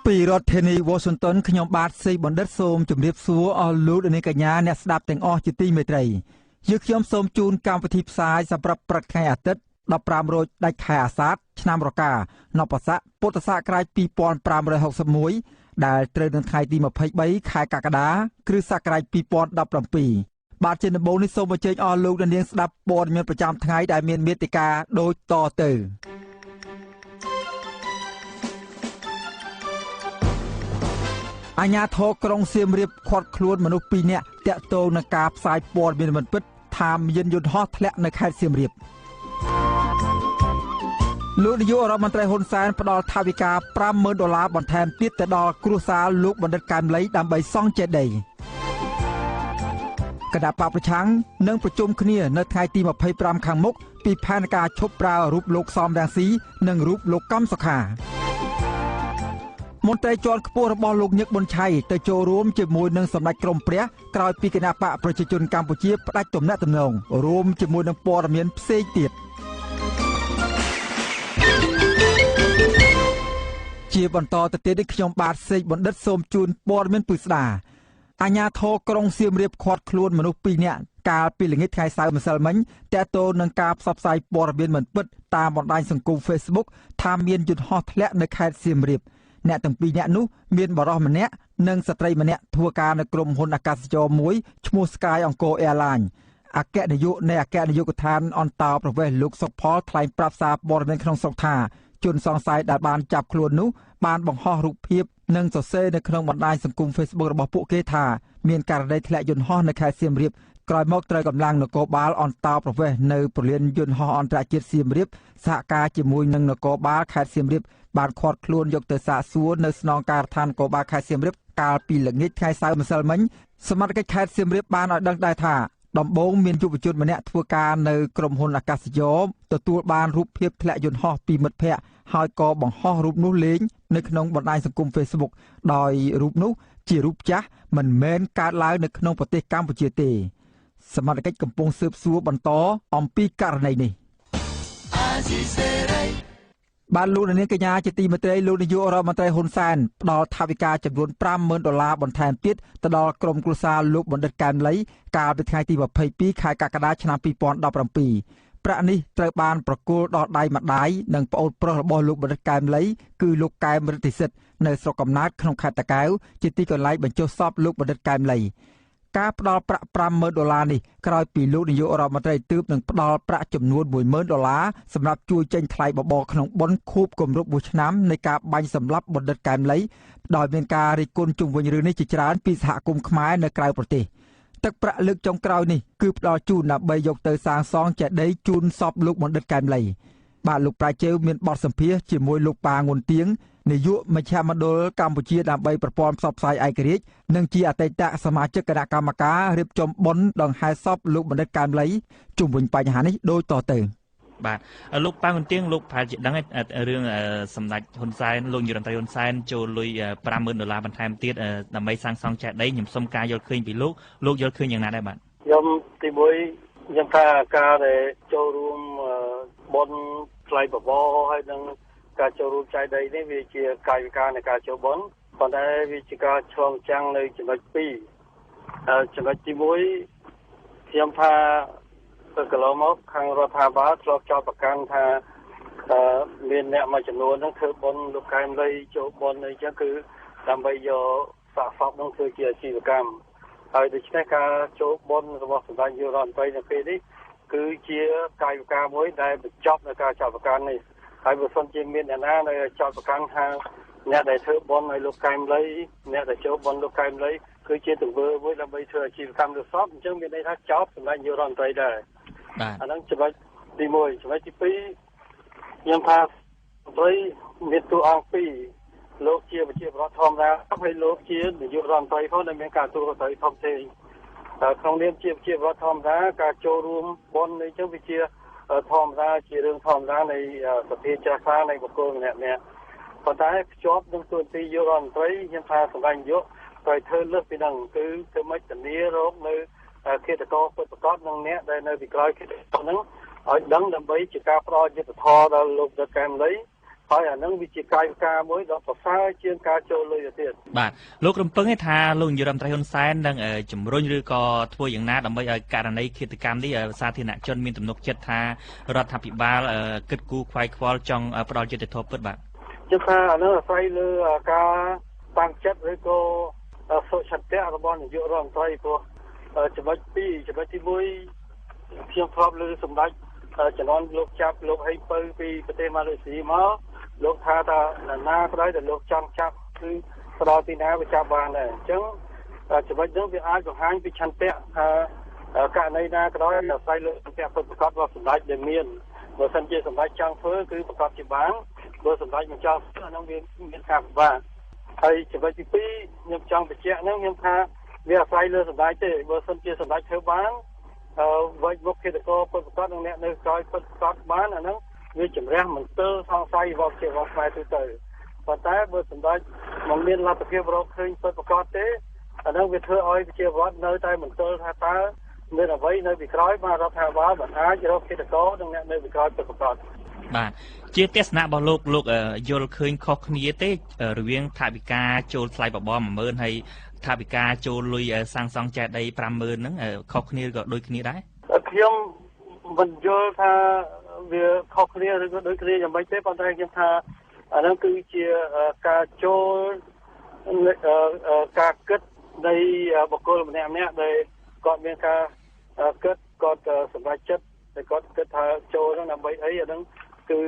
ពីរដ្ឋធានី Washington ខ្ញុំបាទសេកបណ្ឌិតសូមជម្រាបសួរអស់លោកអ្នកកញ្ញាអ្នកស្ដាប់ទាំងអស់ជាទីមេត្រីយើខ្ញុំសូមជូនកម្មវិធីផ្សាយសម្រាប់ព្រឹកថ្ងៃអាទិត្យ15រោចដាច់ខែអាសាឍឆ្នាំរកានបស័កពុទ្ធសករាជ2561ដែលត្រូវនៅថ្ងៃទី23ខែកក្កដាគ្រិស្តសករាជ2017បាទជាដំបូងនេះសូមអញ្ជើញអស់លោកអ្នកនាងស្ដាប់ព័ត៌មានប្រចាំថ្ងៃដែលមានមេត្តាដូចតទៅអាជ្ញាធរក្រុងសៀមរាបឃាត់ខ្លួនមនុស្ស2នាក់តាក់ទងនឹងការផ្សាយព័ត៌មានមិនពិតថាមានយន្តហោះធ្លាក់នៅខេត្តសៀមរាបលោកនាយករដ្ឋមន្ត្រីហ៊ុនសែនផ្ដល់ថវិកា$50,000បន្ថែមទៀតទៅដល់គ្រួសារលោកបណ្ឌិតកែមលីដើម្បីសង់ចេតិយគណៈបកប្រឆាំងនឹងប្រជុំគ្នានៅថ្ងៃទី25ខាងមុខពីផែនការឈប់ប្រើរូបលោកសំរងស៊ីនិងរូបលោកកំសុខាមន្ត្រីជាន់ខ្ពស់របស់លោកញឹកប៊ុនឆៃទៅចូលរួមជាមួយនឹងសម្ដេចក្រមព្រះក្រោយពីគណៈបកប្រជាជនកម្ពុជាផ្ដាច់ទំនាក់ទំនងរួមជាមួយនឹងព័ត៌មានផ្សេងទៀតជាបន្តទៅទៀតនេះខ្ញុំបាទសេកបណ្ឌិតសូមជូនព័ត៌មានពិស្ដាអាជ្ញាធរក្រុងសៀមរាបឃាត់ខ្លួនមនុស្ស2នាក់កាលពីល្ងាចថ្ងៃសៅរ៍ម្សិលមិញតាក់ទងនឹងការផ្សព្វផ្សាយព័ត៌មានមិនពិតតាមបណ្ដាញសង្គម Facebook ថាមានយន្តហោះធ្លាក់នៅខេត្តសៀមរាបអ្នកទាំងពីរនាក់នោះមានបរិសម្នាក់និងស្ត្រីម្នាក់ធ្វើការនៅក្រុមហ៊ុនអាកាសចរមួយឈ្មោះ Sky Angkor Airlines អគ្គនាយកនៃអគ្គនាយកដ្ឋានអន្តរប្រវេសន៍លោកសុកផលថ្លែងប្រាប់សារព័ត៌មានក្នុងស្រុកថាជនសង្ស័យដែលបានចាប់ខ្លួននោះបានបង្ហោះរូបភាពនិងសរសេរនៅក្នុងបណ្ដាញសង្គម Facebook របស់ពួកគេថាមានករណីធ្លាក់យន្តហោះនៅខេត្តសៀមរាបក្រោយមកត្រូវកម្លាំងនគរបាលអន្តរប្រវេសន៍នៅព្រលានយន្តហោះអន្តរជាតិសៀមរាបសហការជាមួយនឹងនគរបាលខេត្តសៀមរាបបានឃាត់ខ្លួនយកទៅសាកសួរនៅស្នងការដ្ឋាននគរបាលខេត្តសៀមរាបកាលពីល្ងាចថ្ងៃសៅរ៍ម្សិលមិញសមត្ថកិច្ចខេត្តសៀមរាបបានឲ្យដឹងដែរថាដំបូងមានយុវជនម្នាក់ធ្វើការនៅក្រុមហ៊ុនអាកាសចរទទួលបានរូបភាពធ្លាក់យន្តហោះពីមិត្តភ័ក្តិហើយក៏បង្ហោះរូបនោះលេងនៅក្នុងបណ្ដាញសង្គម Facebook ដោយរូបនោះជារូបចាស់មិនមែនកើតឡើងនៅក្នុងប្រទេសកម្ពុជាទេសមត្ថកិច្ចកំពុងស៊ើបសួរបន្តអំពីករណីនេះបានលោកនាងកញ្ញាជាទីមេត្រីលោកនាយករដ្ឋមន្ត្រីហ៊ុនសែនផ្ដល់ថវិកាចំនួន$50,000បន្ថែមទៀតទៅដល់ក្រុមគ្រួសារលោកបណ្ឌិតកែមលីកាលពីថ្ងៃទី22ខែកក្កដាឆ្នាំ2017ប្រាក់នេះត្រូវបានប្រគល់ដល់ដៃម្ដាយនិងប្អូនប្រុសរបស់លោកបណ្ឌិតកែមលីគឺលោកកែមរិទ្ធិសិទ្ធនៅស្រុកកំណើតក្នុងខេត្តតាកែវជាទីកន្លែងបញ្ចុះសពលោកបណ្ឌិតកែមលីការផ្ដល់ប្រាក់$50,000នេះក្រោយពីលោកនាយករដ្ឋមន្ត្រីទើបនឹងផ្ដល់ប្រាក់ចំនួន$10,000សម្រាប់ជួយចេញថ្លៃបបរក្នុងបុណ្យខួបគម្រប់1ឆ្នាំនៃការបាញ់សម្លាប់បណ្ឌិតកែមលីដោយមានការរិះគន់ជុំវិញរឿងនេះជាច្រើនពីសហគមន៍ខ្មែរនៅក្រៅប្រទេសទឹកប្រាក់លើកចុងក្រោយនេះគឺផ្ដល់ជូនដើម្បីយកទៅសាងសង់ចេតិយជូនសពលោកបណ្ឌិតកែមលីបាទលោកប្រាជើមានបទសម្ភាសន៍ជាមួយលោកប៉ាងុនទៀងនាយកមជ្ឈមណ្ឌលកម្ពុជាដើម្បីប្រព័ន្ធផ្សព្វផ្សាយឯករាជ្យនិងជាអតីតសមាជិកគណៈកម្មការរៀបចំបុណ្យដង្ហែសពលោកបណ្ឌិតកែមលីជុំវិញបញ្ហានេះដូចតទៅបាទលោកប៉ាងុនទៀងលោកប្រហែលជាដឹងរឿងសម្ដេចហ៊ុនសែនលោកនាយរដ្ឋមន្ត្រីហ៊ុនសែនចូលលុយ$50,000បន្ថែមទៀតដើម្បីសាងសង់ចេតិយខ្ញុំសុំការយល់ឃើញពីលោកយល់ឃើញយ៉ាងណាដែរបាទខ្ញុំទី1ខ្ញុំថាការដែលចូលរួមបុណ្យថ្លៃបបរហើយនឹងការចូលរួមចែកដីនេះវាជាកាយវិការនៃការចូលបុណ្យប៉ុន្តែវាជាការឆ្លងចាំងនៅចំណុច2ចំណុចទី1ខ្ញុំថាទៅកន្លងមកខាងរដ្ឋាភិបាលធ្លាប់ចោទប្រកាន់ថាមានអ្នកមួយចំនួនហ្នឹងធ្វើបុណ្យលោកកែមលីចូលបុណ្យអីចឹងគឺដើម្បីយកសាកសពហ្នឹងធ្វើជាអាជីវកម្មហើយដូច្នេះការចូលបុណ្យរបស់សម្ដេចនាយករដ្ឋមន្ត្រីនៅពេលនេះគឺជាកាយវិការមួយដែលបញ្ចប់នៅការចោទប្រកាន់នេះហើយបើសិនជាមានអ្នកណានៅចោទប្រកាន់ថាអ្នកដែលធ្វើបុណ្យឲ្យលោកកែមលីអ្នកដែលចូលបុណ្យលោកកែមលីគឺជាទង្វើមួយដើម្បីធ្វើអាជីវកម្មលើសពអញ្ចឹងមានន័យថាចោទសម្ដេចនាយករដ្ឋមន្ត្រីដែរបាទអាហ្នឹងចំណុចទី1ចំណុចទី2ខ្ញុំថាមន្ត្រីមានតួអង្គ2លោកជាប្រជាពលរដ្ឋធម្មតាហើយលោកជានាយករដ្ឋមន្ត្រីផងដែលមានការទទួលខុសត្រូវធំធេងក្នុងនាមជាប្រជាពលរដ្ឋធម្មតាការចូលរួមបុណ្យនេះចឹងវាជាធម្មតាជារឿងធម្មតានៃសភាចាស់សានៃបុគ្គលម្នាក់ៗប៉ុន្តែភ្ជាប់នឹងទូនទីនាយករដ្ឋមន្ត្រីខ្ញុំថាសម្ដេចនាយកត្រូវធ្វើលើសពីហ្នឹងគឺធ្វើម៉េចធានារកនៅឃាតករពិតប្រាកដនឹងអ្នកដែលនៅពីក្រោយឃាតករហ្នឹងឲ្យដឹងដើម្បីជាការផ្ដល់យុត្តិធម៌ដល់លោកដិតកែមលី ហើយអានឹងវាជាកាយវិការមួយដ៏ប្រសើរជាងការចូលលុយទៅទៀតបាទលោករំពឹងថាលោកនាយរដ្ឋមន្ត្រីហ៊ុនសែននឹងជំរុញឬក៏ធ្វើយ៉ាងណាដើម្បីឲ្យករណីឃាតកម្មនេះសាធារណជនមានទំនុកចិត្តថារដ្ឋាភិបាលគិតគូរខ្វាយខ្វល់ចង់ផ្ដល់យុត្តិធម៌ពិតបាទគឺថាអានឹងអាស្រ័យលើការតាំងចិត្តឬក៏សុឆន្ទៈរបស់នាយករដ្ឋមន្ត្រីព្រោះចំណុចទី1ខ្ញុំធ្លាប់លើសម្ដេចជំនាន់លោកចាប់លោកហេពៅពីប្រទេសម៉ាឡេស៊ីមកលោកថាណាក៏ដោយតែលោកចង់ចាប់គឺផ្ដល់ទីណាវាចាប់បានដែរអញ្ចឹងចំណុចនោះវាអាចបង្ហាញពីឆន្ទៈថាករណីណាក៏ដោយអាស្រ័យលើឆន្ទៈពិតប្រាកដរបស់សម្ដេចដែលមានបើសិនជាសម្ដេចចង់ធ្វើគឺប្រកបជាបានបើសម្ដេចមិនចង់ធ្វើអានោះវាមានការពិបាកហើយចំណុចទី2ខ្ញុំចង់បញ្ជាក់ហ្នឹងខ្ញុំថាវាអាស្រ័យលើសម្ដេចទេបើសិនជាសម្ដេចធ្វើបានវិច្ចមុខគិតកោពិតប្រាកដនឹងអ្នកនៅក្រោយពិតប្រាកដបានអាហ្នឹងវាជំរះមន្ទិលសង្ស័យរបស់ជារបស់ខ្មែរទូទៅប៉ុន្តែបើសម្ដេចមិនមានលទ្ធភាពរកឃើញពិតប្រាកដទេអាហ្នឹងវាធ្វើឲ្យប្រជាពលរដ្ឋនៅតែមន្ទិលថាតើមានអ្វីនៅពីក្រោយបានរដ្ឋាភិបាលមិនអាចរកគិតកោនឹងអ្នកនៅពីក្រោយពិតប្រាកដបាទជាទស្សនៈរបស់លោកយល់ឃើញខុសគ្នាទេរវាងថវិកាចូលថ្លៃបបរ 10000 ហើយថវិកាចូលលុយសាងសង់ចេតិយ 50000 ហ្នឹងខុសគ្នាឬក៏ដូចគ្នាដែរខ្ញុំមិនយល់ថាវាខុសគ្នាឬក៏ដូចគ្នាយ៉ាងម៉េចទេប៉ុន្តែខ្ញុំថាអាហ្នឹងគឺជាការចូលការគិតនៃបុគ្គលម្នាក់ៗដែលគាត់មានការគិតគាត់សម្រេចចិត្តតែគាត់គិតថាចូលហ្នឹងដើម្បីអីអាហ្នឹងគឺ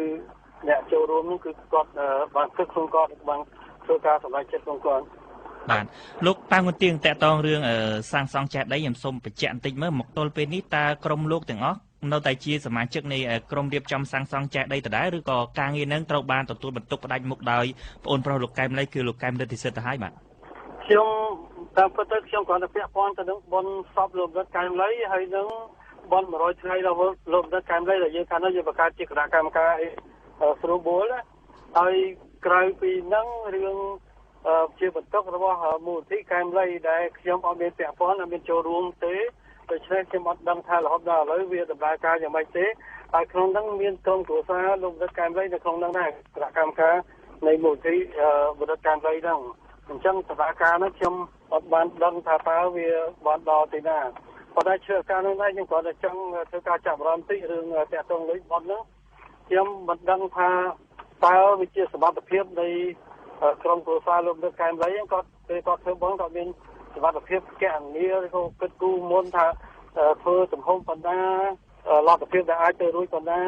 អ្នកចូលរួមហ្នឹងគឺគាត់បានគិតខ្លួនគាត់បានធ្វើការសម្រេចចិត្តខ្លួនគាត់បាទលោកប៉ាងគុនទៀងតកតងរឿងសាងសង់ចេតិយខ្ញុំសូមបញ្ជាក់បន្តិចមើលមកទល់ពេលនេះតើក្រុមលោកទាំងអស់នៅតែជាសមាជិកនៃក្រុមរៀបចំសាងសង់ចេតិយដដែលឬក៏ការងារនឹងត្រូវបានទទួលបន្ទុកផ្ដាច់មុខដោយប្អូនប្រុសលោកកែមលីគឺលោកកែមរិទ្ធិសិទ្ធទៅហើយបាទខ្ញុំតាមពិតទៅខ្ញុំគ្រាន់តែពាក់ព័ន្ធទៅនឹងបុណ្យសពលោករិទ្ធកែមលីហើយនឹងបុណ្យ100ថ្ងៃរបស់លោករិទ្ធកែមលីដែលយើងកាលនោះយើងបង្កើតជាគណៈកម្មការស្រួលបួលហើយក្រៅពីហ្នឹងរឿងជាបន្ទុករបស់មូលនិធិកែមលីដែលខ្ញុំអត់មានពាក់ព័ន្ធអត់មានចូលរួមទេដូច្នេះខ្ញុំអត់ដឹងថារហូតដល់ឥឡូវវាដំណើរការយ៉ាងម៉េចទេហើយក្នុងហ្នឹងមានក្រុមគ្រួសារលោករិទ្ធកែមលីនៅក្នុងហ្នឹងដែរគណៈកម្មការនៃមូលនិធិរិទ្ធកែមលីហ្នឹងអញ្ចឹងដំណើរការហ្នឹងខ្ញុំអត់បានដឹងថាតើវាបានដល់ទីណាប៉ុន្តែឈើការហ្នឹងដែរខ្ញុំគ្រាន់តែចង់ធ្វើការចាប់អារម្មណ៍តិចរឿងតាក់ទងលុយបន់ហ្នឹងខ្ញុំមិនដឹងថាតើវាជាសមត្ថភាពនៃក្រុមគ្រួសារលោករិទ្ធកែមលីគាត់ពេលគាត់ធ្វើបន់គាត់មានសមត្ថភាពកណនីឬក៏គិតគូរមុនថាធ្វើទំហំប៉ុណ្ណាលទ្ធភាពដែលអាចទៅរួចប៉ុណ្ណា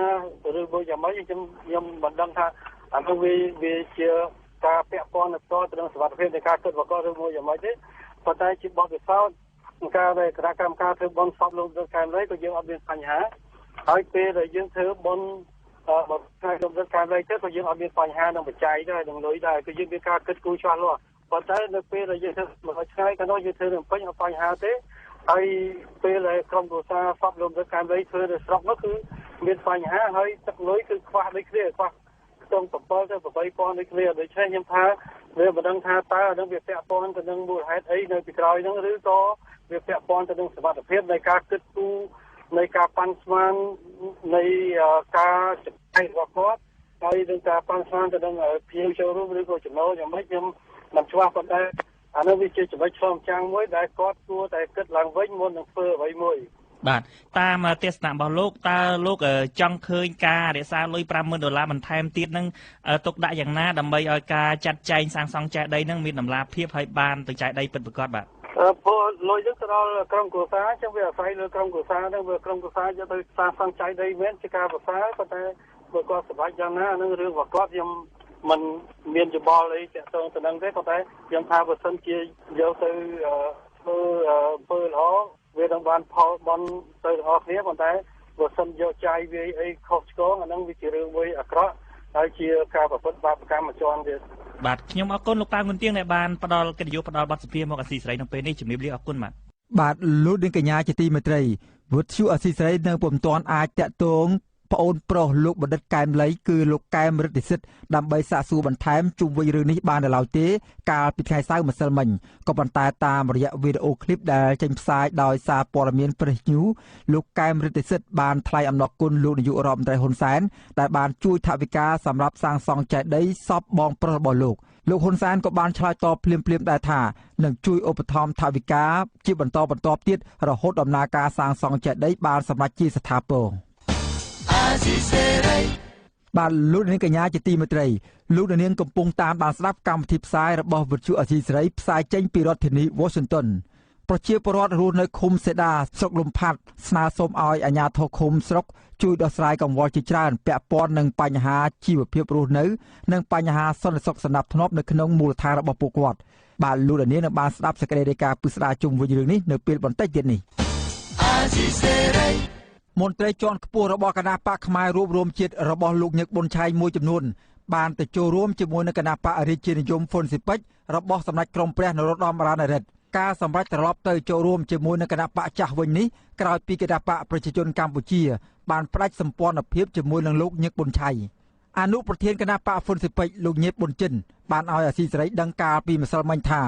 ឬមួយយ៉ាងម៉េចខ្ញុំមិនដឹងថាអានោះវាជាការពាក់ព័ន្ធទៅនឹងសមត្ថភាពនៃការគិតប្រកបឬមួយយ៉ាងម៉េចទេប៉ុន្តែជាបទពិសោធន៍ការដែលគណៈកម្មការធ្វើបន់សពលោករិទ្ធកែមលីក៏យើងអត់មានបញ្ហាហើយពេលដែលយើងធ្វើបន់បើថ្ងៃលោករិទ្ធកែមលីទៅក៏យើងអត់មានបញ្ហានឹងបច្ច័យដែរនឹងលុយដែរគឺយើងមានការគិតគូរច្បាស់លាស់ប៉ុន្តែនៅពេលដែលយើងធ្វើ100ថ្ងៃក៏នោះយើងធ្វើនឹងពេញអត់បញ្ហាទេហើយពេលដែលក្រុមគ្រួសារសពលោករិទ្ធកែមលីធ្វើនៅស្រុកនោះគឺមានបញ្ហាហើយទឹកលុយគឺខ្វះដូចគ្នាខ្វះខ្ទង់7ទៅ8000ដូចគ្នាដូច្នេះខ្ញុំថាវាមិនដឹងថាតើនឹងវាពាក់ព័ន្ធទៅនឹងមូលហេតុអីនៅពីក្រោយហ្នឹងឬក៏វាពាក់ព័ន្ធទៅនឹងសមត្ថភាពនៃការគិតគូរនៃការប៉ាន់ស្មាននៃការចំណាយរបស់គាត់ហើយនឹងការប៉ាន់ស្មានទៅនឹងភ្ញៀវចូលរួមឬក៏ចំណូលយ៉ាងម៉េចខ្ញុំមិនច្បាស់ប៉ុន្តែអានោះវាជាចំណុចឆ្លងចាំងមួយដែលគាត់គួរតែគិតឡើងវិញមុននឹងធ្វើអ្វីមួយបាទតាមទស្សនៈរបស់លោកតើលោកចង់ឃើញការរក្សាលុយ$50000បន្ថែមទៀតនឹងទុកដាក់យ៉ាងណាដើម្បីឲ្យការចាត់ចែងសាងសង់ចេតិយនឹងមានតម្លាភាពហើយបានទៅចេតិយពិតប្រាកដបាទព្រោះលុយនឹងទៅដល់ក្រុមគ្រួសារចឹងវាអាស្រ័យលើក្រុមគ្រួសារហ្នឹងវាក្រុមគ្រួសារយកទៅសាងសង់ចេតិយមែនជាការប្រសើរប៉ុន្តែបើគាត់សម្រេចយ៉ាងណានឹងរឿងរបស់គាត់ខ្ញុំមិនមានយោបល់អីទាក់ទងទៅនឹងទេប៉ុន្តែខ្ញុំថាបើសិនជាយកទៅធ្វើល្អវានឹងបានផលបន់ទៅទាំងអស់គ្នាប៉ុន្តែបើសិនយកចាយវាអីខុសឆ្គងអាហ្នឹងវាជារឿងមួយអាក្រក់ហើយជាការប្រព្រឹត្តបាបកម្មជាន់ទៀតបាទខ្ញុំអរគុណលោកប៉ាងគុនទៀងដែលបានផ្ដល់កិត្តិយសផ្ដល់បទសម្ភាសន៍មកអាស៊ីសេរីនៅពេលនេះជំរាបលាអរគុណបាទលោកនាងកញ្ញាជាទីមេត្រីវុទ្ធុអាស៊ីសេរីនៅពុំទាន់អាចតាក់ទង ប្អូនប្រុសលោកបណ្ឌិតកែមលីគឺលោកកែមរិទ្ធិសិទ្ធដើម្បីសាកសួរបន្ថែមជុំវិញរឿងនេះបាននៅឡើយទេកាលពីថ្ងៃសៅរ៍ម្សិលមិញក៏ប៉ុន្តែតាមរយៈវីដេអូឃ្លីបដែលចេញផ្សាយដោយសារព័ត៌មាន Press News លោកកែមរិទ្ធិសិទ្ធបានថ្លែងអំណរគុណលោកនាយករដ្ឋមន្ត្រីហ៊ុនសែនដែលបានជួយថវិកាសម្រាប់សាងសង់ចេតិយសពបងប្រុសរបស់លោកហ៊ុនសែនក៏បានឆ្លើយតបភ្លាមៗដែរថានឹងជួយឧបត្ថម្ភថវិកាជាបន្តបន្ទាប់ទៀតរហូតដំណើរការសាងសង់ចេតិយបានសម្រេចជាស្ថាពរបាទលោកនាងកញ្ញាជាទីមេត្រីលោកនាងកំពុងតាមដានស្ដាប់កម្មវិធីផ្សាយរបស់វិទ្យុអសីសេរីផ្សាយចេញពីរដ្ឋធានី Washington ប្រជាពលរដ្ឋរស់នៅឃុំសេដាស្រុកលំផាត់ស្នើសុំឲ្យអាជ្ញាធរឃុំស្រុកជួយដោះស្រាយកង្វល់ជាច្រើនពាក់ព័ន្ធនឹងបញ្ហាជីវភាពរស់នៅនិងបញ្ហាសន្តិសុខសណ្ដាប់ធ្នាប់នៅក្នុងមូលដ្ឋានរបស់ពួកគាត់បាទលោកនាងនឹងបានស្ដាប់សេចក្តីរាយការណ៍ពិស្ដារជុំវិញរឿងនេះនៅពេលបន្តិចទៀតនេះមន្ត្រីជាន់ខ្ពស់របស់គណៈបកផ្នែករួបរวมជាតិរបស់លោកញឹកប៊ុនឆៃមួយចំនួនបានទៅចូលរួមជាមួយនឹងគណៈបករាជានិយមហ៊ុនស៊ិពេចរបស់សម្ដេចក្រមព្រះនរោត្តមរណរដ្ឋការសម្រេចត្រឡប់ទៅចូលរួមជាមួយនឹងគណៈបកចាស់វិញនេះក្រោយពីគណៈបកប្រជាជនកម្ពុជាបានផ្ដាច់សម្ព័ន្ធភាពជាមួយនឹងលោកញឹកប៊ុនឆៃអនុប្រធានគណៈបកហ៊ុនស៊ិពេចលោកញៀតប៊ុនចិនបានឲ្យអាស៊ីសេរីដឹងកាលពីម្សិលមិញថា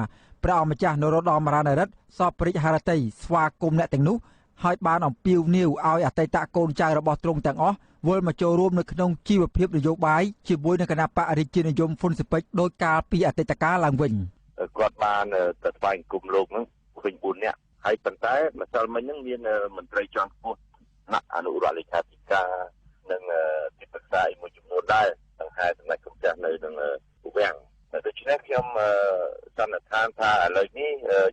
ព្រះអង្គម្ចាស់នរោត្តមរណរដ្ឋសពរិទ្ធហរតីស្វាគមន៍អ្នកទាំងនោះហើយបានអំពាវនាវឲ្យអតីតកូនចៅរបស់ទ្រង់ទាំងអស់វិលមកចូលរួមនៅក្នុងជីវភាពនយោបាយជាមួយនឹងគណៈបករាជានិយមហ៊ុនស៊ិពេចដោយកាលពីអតីតកាលឡើងវិញគាត់បានទៅស្វែងគុំលោកហ្នឹងវិញ4នាក់ហើយប៉ុន្តែម្សិលមិញហ្នឹងមានមន្ត្រីជាន់ខ្ពស់ថ្នាក់អនុរដ្ឋលេខាធិការនិងទីប្រឹក្សាមួយចំនួនដែរទាំងហេតុសម្ដេចគុំចាស់នៅក្នុងវាំងដូច្នេះខ្ញុំសន្និដ្ឋានថាឥឡូវនេះ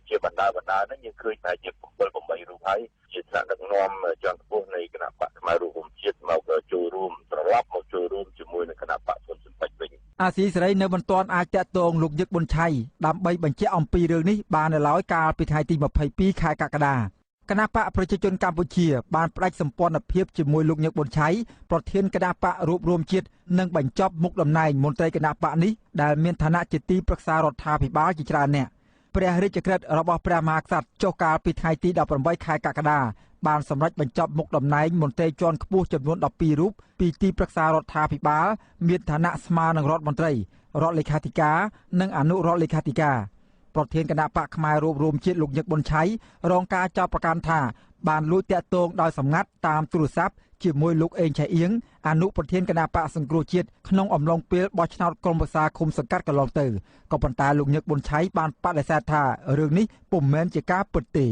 ជាបណ្ដាហ្នឹងយើងឃើញថាជា7-8រូបហើយជាថ្នាក់ដឹកនាំជាន់ខ្ពស់នៃគណៈបកផ្នែករួបរวมជាតិមកចូលរួមត្រឡប់មកចូលរួមជាមួយនឹងគណៈបកហ៊ុនស៊ិពេចវិញអាស៊ីសេរីនៅមិនទាន់អាចតាក់ទងលោកញឹកប៊ុនឆៃដើម្បីបញ្ជាក់អំពីរឿងនេះបាននៅឡើយកាលពីថ្ងៃទី22ខែកក្កដាគណៈបកប្រជាជនកម្ពុជាបានផ្ដាច់សម្ព័ន្ធភាពជាមួយលោកញឹកប៊ុនឆៃប្រធានគណៈបករួបរวมជាតិនិងបញ្ចប់មុខតំណែងមន្ត្រីគណៈបកនេះដែលមានឋានៈជាទីប្រឹក្សារដ្ឋាភិបាលជាច្រើនអ្នកព្រះរាជក្រឹត្យរបស់ព្រះមហាក្សត្រចុះកាលពីថ្ងៃទី18ខែកក្កដាបានសម្រេចបញ្ចប់មុខតំណែងមន្ត្រីជាន់ខ្ពស់ចំនួន12រូបពីទីប្រឹក្សារដ្ឋាភិបាលមានឋានៈស្មើនឹងរដ្ឋមន្ត្រីរដ្ឋលេខាធិការនិងអនុរដ្ឋលេខាធិការប្រធានគណៈបកផ្នែករួបរวมជាតិលោកញឹកប៊ុនឆៃរងការចោទប្រកាន់ថាបានលួចតាក់ទងដោយសម្ងាត់តាមទូរស័ព្ទជាមួយលោកអេងឆៃអៀងអនុប្រធានគណៈបកសង្គ្រោះជាតិក្នុងអំឡុងពេលបោះឆ្នោតក្រុមប្រឹក្សាឃុំសង្កាត់កន្លងទៅក៏ប៉ុន្តែលោកញឹកប៊ុនឆៃបានបដិសេធថារឿងនេះពុំមែនជាការពិតទេ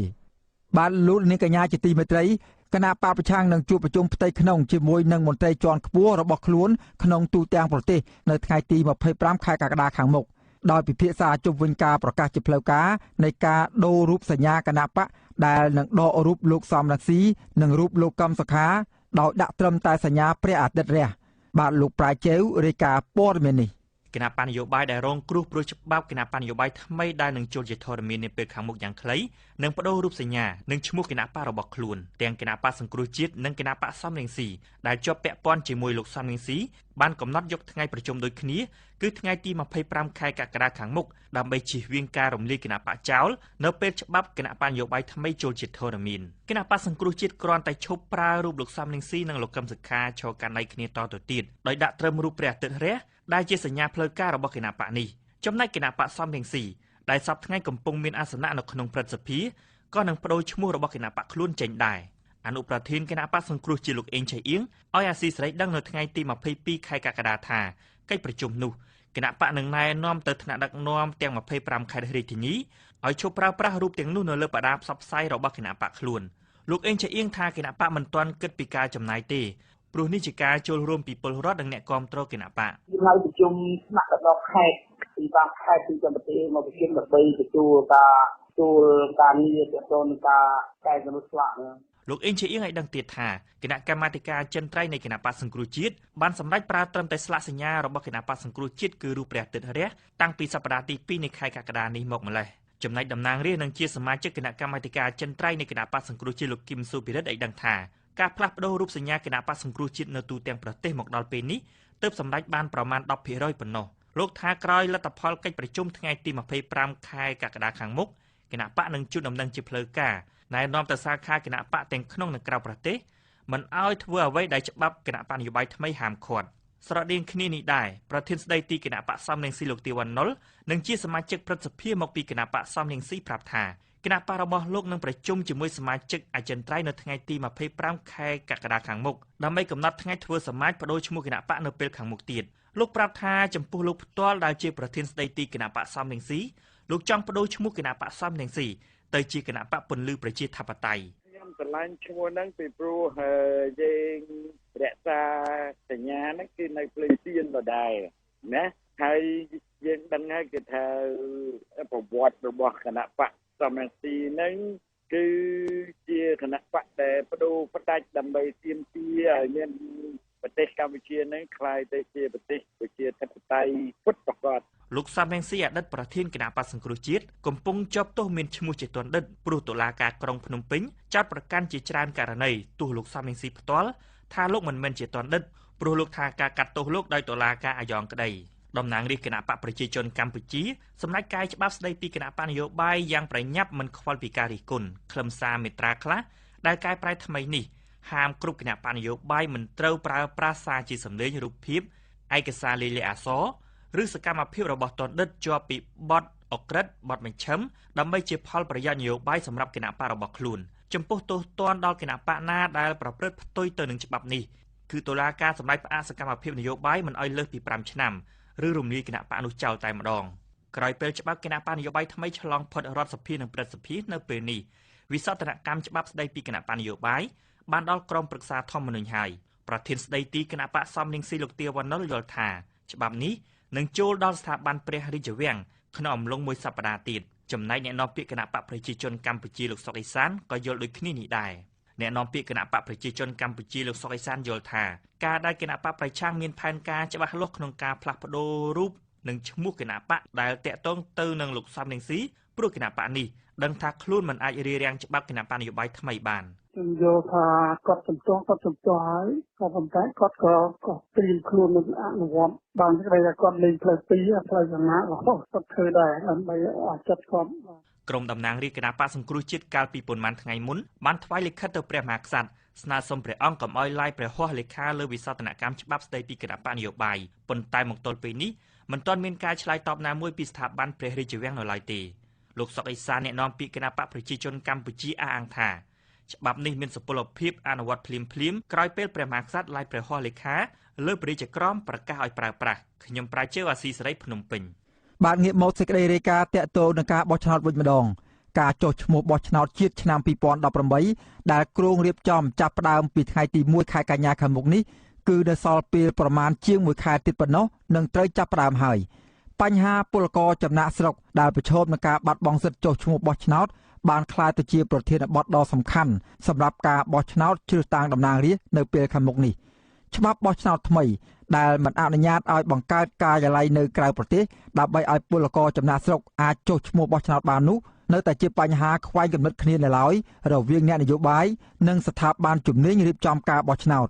បានលោកនាងកញ្ញាជាទីមេត្រីគណៈបកប្រឆាំងនឹងជួបប្រជុំផ្ទៃក្នុងជាមួយនឹងមន្ត្រីជាន់ខ្ពស់របស់ខ្លួនក្នុងទូទាំងប្រទេសនៅថ្ងៃទី25ខែកក្កដាខាងមុខដោយពិភាក្សាជុំវិញការប្រកាសជាផ្លូវការនៃការដូររូបសញ្ញាគណៈបកដែលនឹងដករូបលោកសំរងស៊ីនិងរូបលោកកឹមសុខាដោយដាក់ត្រឹមតែសញ្ញាព្រះអាទិត្យរះបាទលោកប្រាជេវរាយការណ៍ព័ត៌មាននេះគណៈបញ្ញយោបាយដែលរងគ្រោះព្រោះច្បាប់គណៈបញ្ញយោបាយថ្មីដែលនឹងចូលជាធរមាននាពេលខាងមុខយ៉ាងខ្លីនឹងបដូររូបសញ្ញានិងឈ្មោះគណៈបករបស់ខ្លួនទាំងគណៈបកសង្គ្រោះជាតិនិងគណៈបកសំរងស៊ីដែលជាប់ពាក់ព័ន្ធជាមួយលោកសំរងស៊ីបានកំណត់យកថ្ងៃប្រជុំដូចគ្នាគឺថ្ងៃទី25ខែកក្កដាខាងមុខដើម្បីជៀសវាងការរំលាយគណៈបកចោលនៅពេលច្បាប់គណៈបញ្ញយោបាយថ្មីចូលជាធរមានគណៈបកសង្គ្រោះជាតិគ្រាន់តែឈប់ប្រើរូបលោកសំរងស៊ីនិងលោកកឹមសុខាឈរកាន់ដៃគ្នាតទៅទៀតដោយដាក់ត្រឹមរូបព្រះអាទិត្យរះដែលជាសញ្ញាផ្លូវការរបស់គណៈបកនេះចំណែកគណៈបកសំរងស៊ីដែលសពថ្ងៃកំពុងមានអាសនៈនៅក្នុងព្រឹទ្ធសភាក៏នឹងបដូរឈ្មោះរបស់គណៈបកខ្លួនចេញដែរអនុប្រធានគណៈបកសង្គ្រោះជាលោកអេងឆៃអៀងឲ្យអាស៊ីសេរីដឹងនៅថ្ងៃទី22ខែកក្កដាថាកិច្ចប្រជុំនោះគណៈបកនឹងណែនាំទៅថ្នាក់ដឹកនាំទាំង25ខេត្តរាជធានីឲ្យឈប់ប្រើប្រាស់រូបទាំងនោះនៅលើបដាផ្សព្វផ្សាយរបស់គណៈបកខ្លួនលោកអេងឆៃអៀងថាគណៈបកមិនទាន់គិតពីការចំណាយទេព្រោះនេះជាការចូលរួមពីពលរដ្ឋនិងអ្នកគាំទ្រគណៈបកនៅប្រជុំថ្នាក់ដឹកនាំខេត្តពីតាមខេត្តពីចំប្រទេសមកប្រជុំដើម្បីទទួលការងារទាក់ទងនឹងការកែសម្រួលស្លាកលោកអេងឆៃអៀងឲ្យដឹងទៀតថាគណៈកម្មាធិការចិនត្រៃនៃគណៈបកសង្គ្រោះជាតិបានសម្រេចប្រើត្រឹមតែស្លាកសញ្ញារបស់គណៈបកសង្គ្រោះជាតិគឺរូបព្រះអាទិត្យរះតាំងពីសប្តាហ៍ទី2នៃខែកក្កដានេះមកម្លេះចំណែកតំណាងរាស្ត្រនិងជាសមាជិកគណៈកម្មាធិការចិនត្រៃនៃគណៈបកសង្គ្រោះជាតិលោកគឹមសុភិរិទ្ធឲ្យដឹងថាការផ្លាស់ប្តូររូបសញ្ញាគណៈបកសង្គ្រោះជាតិនៅទូទាំងប្រទេសមកដល់ពេលនេះទើបសម្រេចបានប្រមាណ 10% ប៉ុណ្ណោះលោកថាក្រោយលទ្ធផលកិច្ចប្រជុំថ្ងៃទី25ខែកក្កដាខាងមុខគណៈបកនឹងជូនដំណឹងជាផ្លូវការណែនាំទៅសាខាគណៈបកទាំងក្នុងនិងក្រៅប្រទេស មិនឲ្យធ្វើអ្វីដែលច្បាប់គណៈបកនយោបាយថ្មីហាមឃាត់ស្រដៀងគ្នានេះដែរប្រធានស្ដីទីគណៈបកសំរងស៊ីលោកទីវ៉ាន់ណុលនិងជាសមាជិកព្រឹទ្ធសភាមកពីគណៈបកសំរងស៊ីប្រាប់ថាគណៈបករបស់លោកនឹងប្រជុំជាមួយសមាជិកអចិន្ត្រៃយ៍នៅថ្ងៃទី25ខែកក្កដាខាងមុខដើម្បីកំណត់ថ្ងៃធ្វើសមាជបដូរឈ្មោះគណៈបកនៅពេលខាងមុខទៀតលោកប្រាប់ថាចំពោះលោកផ្ទាល់ដែលជាប្រធានស្ដីទីគណៈបកសំរងស៊ីលោកចង់បដូរឈ្មោះគណៈបកសំរងស៊ីទៅជាគណៈបកពន្លឺប្រជាធិបតេយ្យខ្ញុំឆ្លាញ់ឈ្មោះហ្នឹងពីព្រោះយើងរក្សាសញ្ញាហ្នឹងគឺនៅភ្លេងទៀនដដែលណាហើយយើងដឹងហើយគឺថាប្រវត្តិរបស់គណៈបកសំរងស៊ីហ្នឹងគឺជាគណៈបកដែលបដូរផ្ដាច់ដើម្បីទាមទារឲ្យមានប្រទេសកម្ពុជានឹងក្លាយទៅជាប្រទេសប្រជាធិបតេយ្យពិតប្រាកដលោកសំរងស៊ីអតីតប្រធានគណៈបក្សសង្គ្រោះជាតិកំពុងជាប់ទោសមានឈ្មោះជាទណ្ឌិតព្រោះតុលាការក្រុងភ្នំពេញចោទប្រកាន់ជាច្រើនករណីទោះលោកសំរងស៊ីផ្ទាល់ថាលោកមិនមែនជាទណ្ឌិតព្រោះលោកថាការកាត់ទោសលោកដោយតុលាការអាយ៉ងក្តីតំណាងរាស្ត្រគណៈបកប្រជាជនកម្ពុជាសម្ដេចកាយច្បាប់ស្តីពីគណៈបកនយោបាយយ៉ាងប្រញាប់មិនខ្វល់ពីការរិះគន់ខ្លឹមសារមេត្រាខ្លះដែលកែប្រែថ្មីនេះហាមគ្រប់គណៈបកនយោបាយមិនត្រូវប្រើប្រាស់សារជាសម្លេងរូបភាពឯកសារលាយលក្ខណ៍អក្សរឬសកម្មភាពរបស់ទណ្ឌិតជាប់ពីបទអក្រិតបទបញ្ឈឹមដើម្បីជាផលប្រយោជន៍នយោបាយសម្រាប់គណៈបករបស់ខ្លួនចំពោះទោសទណ្ឌដល់គណៈបកណាដែលប្រព្រឹត្តផ្ទុយទៅនឹងច្បាប់នេះគឺតុលាការសម្ដែងផ្អាកសកម្មភាពនយោបាយមិនឲ្យលើសពី5ឆ្នាំឬរំលាយគណៈបកនោះចោលតែម្ដងក្រោយពេលច្បាប់គណៈបកនយោបាយថ្មីឆ្លងផុតរដ្ឋសភានិងព្រឹទ្ធសភានៅពេលនេះវិសោធនកម្មច្បាប់ស្ដីពីគណៈបកនយោបាយបានដល់ក្រុមប្រឹក្សាធម្មនុញ្ញហើយប្រធានស្ដីទីគណៈបកសំរងស៊ីលោកទាវណ្ណុលយល់ថាច្បាប់នេះនឹងចូលដល់ស្ថាប័នព្រះរាជវាំងក្នុងអំឡុងមួយសប្តាហ៍ទៀតចំណែកអ្នកនាំពាក្យគណៈបកប្រជាជនកម្ពុជាលោកសុកអេសានក៏យល់ដូចគ្នានេះដែរអ្នកនាំពាក្យគណៈបកប្រជាជនកម្ពុជាលោកសុកអេសានយល់ថាការដែលគណៈបកប្រឆាំងមានផែនការច្បាស់លាស់ក្នុងការផ្លាស់ប្ដូររូបនិងឈ្មោះគណៈបកដែលតាក់ទងទៅនឹងលោកសំរងស៊ីព្រោះគណៈបកនេះដឹងថាខ្លួនមិនអាចរារាំងច្បាប់គណៈបកនយោបាយថ្មីបានខ្ញុំយល់ថាគាត់ចំទាស់ហើយក៏ប៉ុន្តែគាត់ក៏ត្រៀមខ្លួននឹងអនុវត្តបានក្តីថាគាត់លេងផ្លូវ2ផ្លូវចំណាក់របស់គាត់ធ្វើដែរដើម្បីឲ្យចិត្តគាត់ក្រុមតំណាងរាជគណៈបកសង្គ្រោះជាតិកាលពីប៉ុន្មានថ្ងៃមុនបានថ្វាយលិខិតទៅព្រះមហាក្សត្រស្នើសុំព្រះអង្គកុំឲ្យឡាយព្រះហស្ថលេខាលើវិសោធនកម្មច្បាប់ស្តីពីគណៈបកនយោបាយប៉ុន្តែមកទល់ពេលនេះមិនទាន់មានការឆ្លើយតបណាមួយពីស្ថាប័នព្រះរាជវាំងនៅឡើយទេលោកសុកអេសានអ្នកនាំពាក្យគណៈបកប្រជាជនកម្ពុជាអះអាងថាច្បាប់នេះមានសុពលភាពអនុវត្តភ្លាមក្រោយពេលព្រះមហាក្សត្រឡាយព្រះហស្ថលេខាលើព្រះរាជក្រមប្រកាសឲ្យប្រើប្រាស់ខ្ញុំប្រាជ្ញអាស៊ីសេរីភ្នំពេញបាទងាកមកសេចក្តីរាយការណ៍តាក់ទងនឹងការបោះឆ្នោតវិញម្ដងការចុះឈ្មោះបោះឆ្នោតជាតិឆ្នាំ2018ដែលគ្រោងរៀបចំចាប់ផ្ដើមពីថ្ងៃទី1ខែកញ្ញាខាងមុខនេះគឺនៅសល់ពេលប្រមាណជាង1ខែទៀតប៉ុណ្ណោះនឹងត្រូវចាប់ផ្ដើមហើយបញ្ហាពលករចំណាក់ស្រុកដែលប្រឈមនឹងការបាត់បង់សិទ្ធិចុះឈ្មោះបោះឆ្នោតបានក្លាយទៅជាប្រធានបទដ៏សំខាន់សម្រាប់ការបោះឆ្នោតជ្រើសតាំងតំណាងរាស្ត្រនៅពេលខាងមុខនេះច្បាប់បោះឆ្នោតថ្មីដែលមិនអនុញ្ញាតឲ្យបង្កើតការិយាល័យនៅក្រៅប្រទេសដើម្បីឲ្យពលករចំណាក់ស្រុកអាចចុះឈ្មោះបោះឆ្នោតបាននោះនៅតែជាបញ្ហាខ្វែងគំនិតគ្នានៅឡើយរវាងអ្នកនយោបាយនិងស្ថាប័នជំនាញរៀបចំការបោះឆ្នោត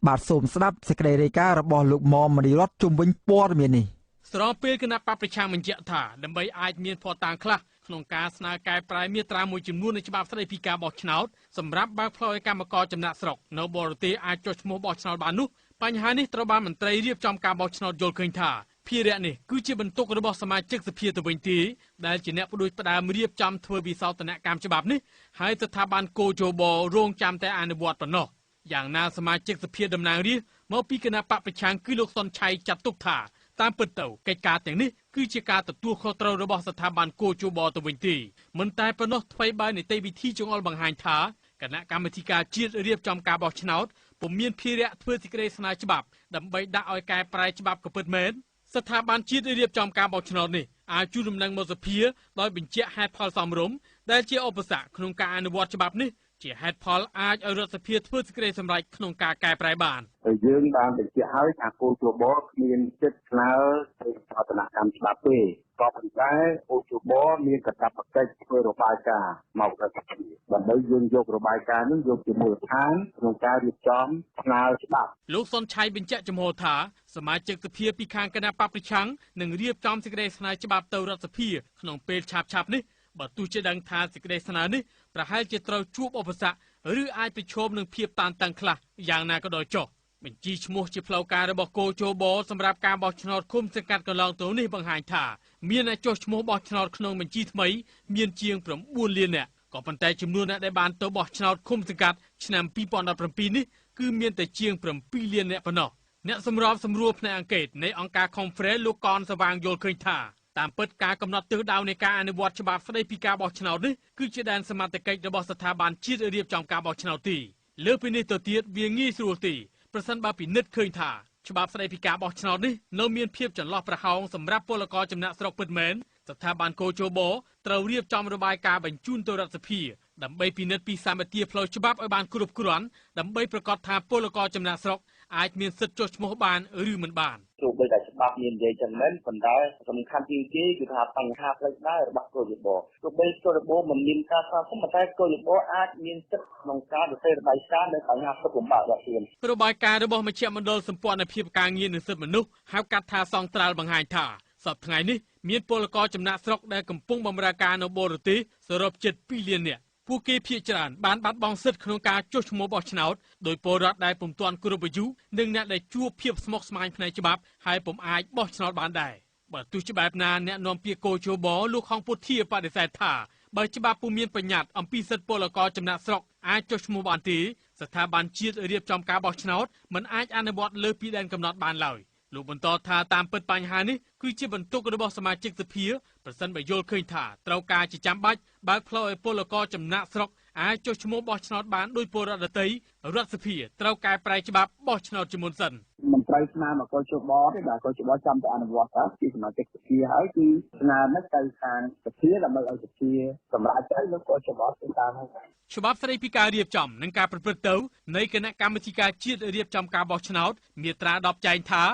បាទសូមស្ដាប់សេចក្តីរាយការណ៍របស់លោកមុំមនីរតជុំវិញព័ត៌មាននេះស្របពេលគណៈបកប្រឆាំងបញ្ជាក់ថាដើម្បីអាចមានភស្តុតាងខ្លះក្នុងការស្នើកែប្រែមាត្រាមួយចំនួននៃច្បាប់ស្តីពីការបោះឆ្នោតសម្រាប់បើកផ្លូវឲ្យកម្មករចំណាក់ស្រុកនៅបរទេសអាចចុះឈ្មោះបោះឆ្នោតបាននោះបញ្ហានេះត្រូវបានមន្ត្រីរៀបចំការបោះឆ្នោតយល់ឃើញថាភារៈនេះគឺជាបន្ទុករបស់សមាជិកសភាទៅវិញទេដែលជាអ្នកផ្ដួចផ្ដើមរៀបចំធ្វើវិសោធនកម្មច្បាប់នេះហើយស្ថាប័នកោជបរងចាំតែអនុវត្តប៉ុណ្ណោះយ៉ាងណាសមាជិកសភាតំណាងរាស្ត្រមកពីគណៈបកប្រឆាំងគឺលោកសុនឆៃចាត់ទុកថាតាមពិតទៅកិច្ចការទាំងនេះគឺជាការទទួលខុសត្រូវរបស់ស្ថាប័នកោជបទៅវិញទេមិនតែប៉ុណ្ណោះថ្មីបើនីតិវិធីចង្អុលបង្ហាញថាគណៈកម្មាធិការជាតិរៀបចំការបោះឆ្នោតពុំមានភារៈធ្វើសេចក្តីស្នើច្បាប់ដើម្បីដាក់ឲ្យកែប្រែច្បាប់ក៏ពិតមែនស្ថាប័នជាតិរៀបចំការបោះឆ្នោតនេះអាចជួយដំណឹងមកសភាដោយបញ្ជាក់ហេតុផលសមរម្យដែលជាឧបសគ្គក្នុងការអនុវត្តច្បាប់នេះជាហេតុផលអាចឲ្យរដ្ឋសភាធ្វើសេចក្តីសម្រេចក្នុងការកែប្រែបានហើយយើងបានបញ្ជាក់ឲ្យថាគោលជបគ្មានចិត្តស្នើទៅសោធនកម្មច្បាប់ទេក៏ប៉ុន្តែគោលជបមានកាតព្វកិច្ចធ្វើរបាយការណ៍មករដ្ឋសភាដើម្បីយើងយករបាយការណ៍នេះយកជាមូលដ្ឋានក្នុងការរៀបចំស្នើច្បាប់លោកសុនឆៃបញ្ជាក់ចំហថាសមាជិកសភាពីខាងគណៈបកប្រឆាំងនឹងរៀបចំសេចក្តីស្នើច្បាប់ទៅរដ្ឋសភាក្នុងពេលឆាប់ៗនេះបើទោះជាដឹងថាសេចក្តីស្នើនេះប្រហែលជាត្រូវជួបឧបសគ្គ ឬអាចប្រឈមនឹងភាពតានតឹងខ្លះយ៉ាងណាក៏ដោយចុះបញ្ជីឈ្មោះជាផ្លូវការរបស់គោជបសម្រាប់ការបោះឆ្នោតឃុំសង្កាត់កន្លងទៅនេះបង្ហាញថាមានអ្នកចុះឈ្មោះបោះឆ្នោតក្នុងបញ្ជីថ្មីមានជាង9 លាននាក់ក៏ប៉ុន្តែចំនួនអ្នកដែលបានទៅបោះឆ្នោតឃុំសង្កាត់ឆ្នាំ2017នេះគឺមានតែជាង7 លាននាក់ប៉ុណ្ណោះអ្នកសម្របសម្រួលផ្នែកអង្កេតនៃអង្គការ Conference លោកកនសវាងយល់ឃើញថាតាមពិតការកំណត់ទិសដៅនៃការអនុវត្តច្បាប់ស្តីពីការបោះឆ្នោតនេះគឺជាដែនសមត្ថកិច្ចរបស់ស្ថាប័នជាតិរៀបចំការបោះឆ្នោតទីលើពីនេះទៅទៀតវាងាយស្រួលទីប្រសិនបើពិនិត្យឃើញថាច្បាប់ស្តីពីការបោះឆ្នោតនេះនៅមានភាពចន្លោះប្រហោងសម្រាប់ពលករចំណាក់ស្រុកពិតមែនស្ថាប័នកោជបត្រូវរៀបចំរបាយការណ៍បញ្ជូនទៅរដ្ឋសភាដើម្បីពិនិត្យពីសម្បត្តិផ្លូវច្បាប់ឲ្យបានគ្រប់គ្រាន់ដើម្បីប្រកាសថាពលករចំណាក់ស្រុកអាចមានសិទ្ធិចុះឈ្មោះបានឬមិនបានទោះបីតែច្បាប់មាននិយាយចឹងមែនប៉ុន្តែសំខាន់ជាងគេគឺថាបញ្ហាផ្លូវដែករបស់កោជបទោះបីកោជបមិនមានការស្វាគមន៍ប៉ុន្តែកោជបអាចមានសិទ្ធិក្នុងការទៅរបាយការណ៍នៅបញ្ហាសុខភាពរបស់ខ្លួនរបាយការណ៍របស់មជ្ឈមណ្ឌលសម្ព័ន្ធភាពការងារនិងសិទ្ធិមនុស្សហៅកាត់ថាសង្ត្រាល់បង្ហាញថាសប្តាហ៍ថ្ងៃនេះមានពលករចំណាក់ស្រុកដែលកំពុងបម្រើការនៅបរទេសសរុបជិត2 លាននាក់ពួកគេភាគច្រើនបានបាត់បង់សិទ្ធិក្នុងការចុះឈ្មោះបោះឆ្នោតដោយពលរដ្ឋដែលពុំទាន់គ្រប់អាយុនិងអ្នកដែលជួបភាពស្មុគស្មាញផ្នែកច្បាប់ហើយពុំអាចបោះឆ្នោតបានដែរបើទោះជាបែបណាអ្នកនាំពាក្យកោជបលោកខំពុធាបដិសេធថាបើច្បាប់ពុំមានបញ្ញត្តិអំពីសិទ្ធិពលករចំណាក់ស្រុកអាចចុះឈ្មោះបានទេស្ថាប័នជាតិរៀបចំការបោះឆ្នោតមិនអាចអនុវត្តលើពីដែនកំណត់បានឡើយលោកបន្តថាតាមពិតបញ្ហានេះគឺជាបន្ទុករបស់សមាជិកសភាប្រសិនបើយល់ឃើញថាត្រូវការជាចាំបាច់បើកផ្លូវឲ្យពលករចំណាក់ស្រុកអាចចុះឈ្មោះបោះឆ្នោតបានដោយពលរដ្ឋដទៃរដ្ឋសភាត្រូវកែប្រែច្បាប់បោះឆ្នោតជាមុនសិនមិនត្រូវស្នើមកកោជបទេបាទកោជបចាំតែអនុវត្តទៅជាសមាជិកសភាហើយគឺស្នើនេះទៅខាងសភាដើម្បីឲ្យសភាសម្រាប់ទៅលោកកោជបទៅតាមហើយច្បាប់ស្តីពីការរៀបចំនិងការប្រព្រឹត្តទៅនៃគណៈកម្មាធិការជាតិរៀបចំការបោះឆ្នោតមាត្រា10ចែងថា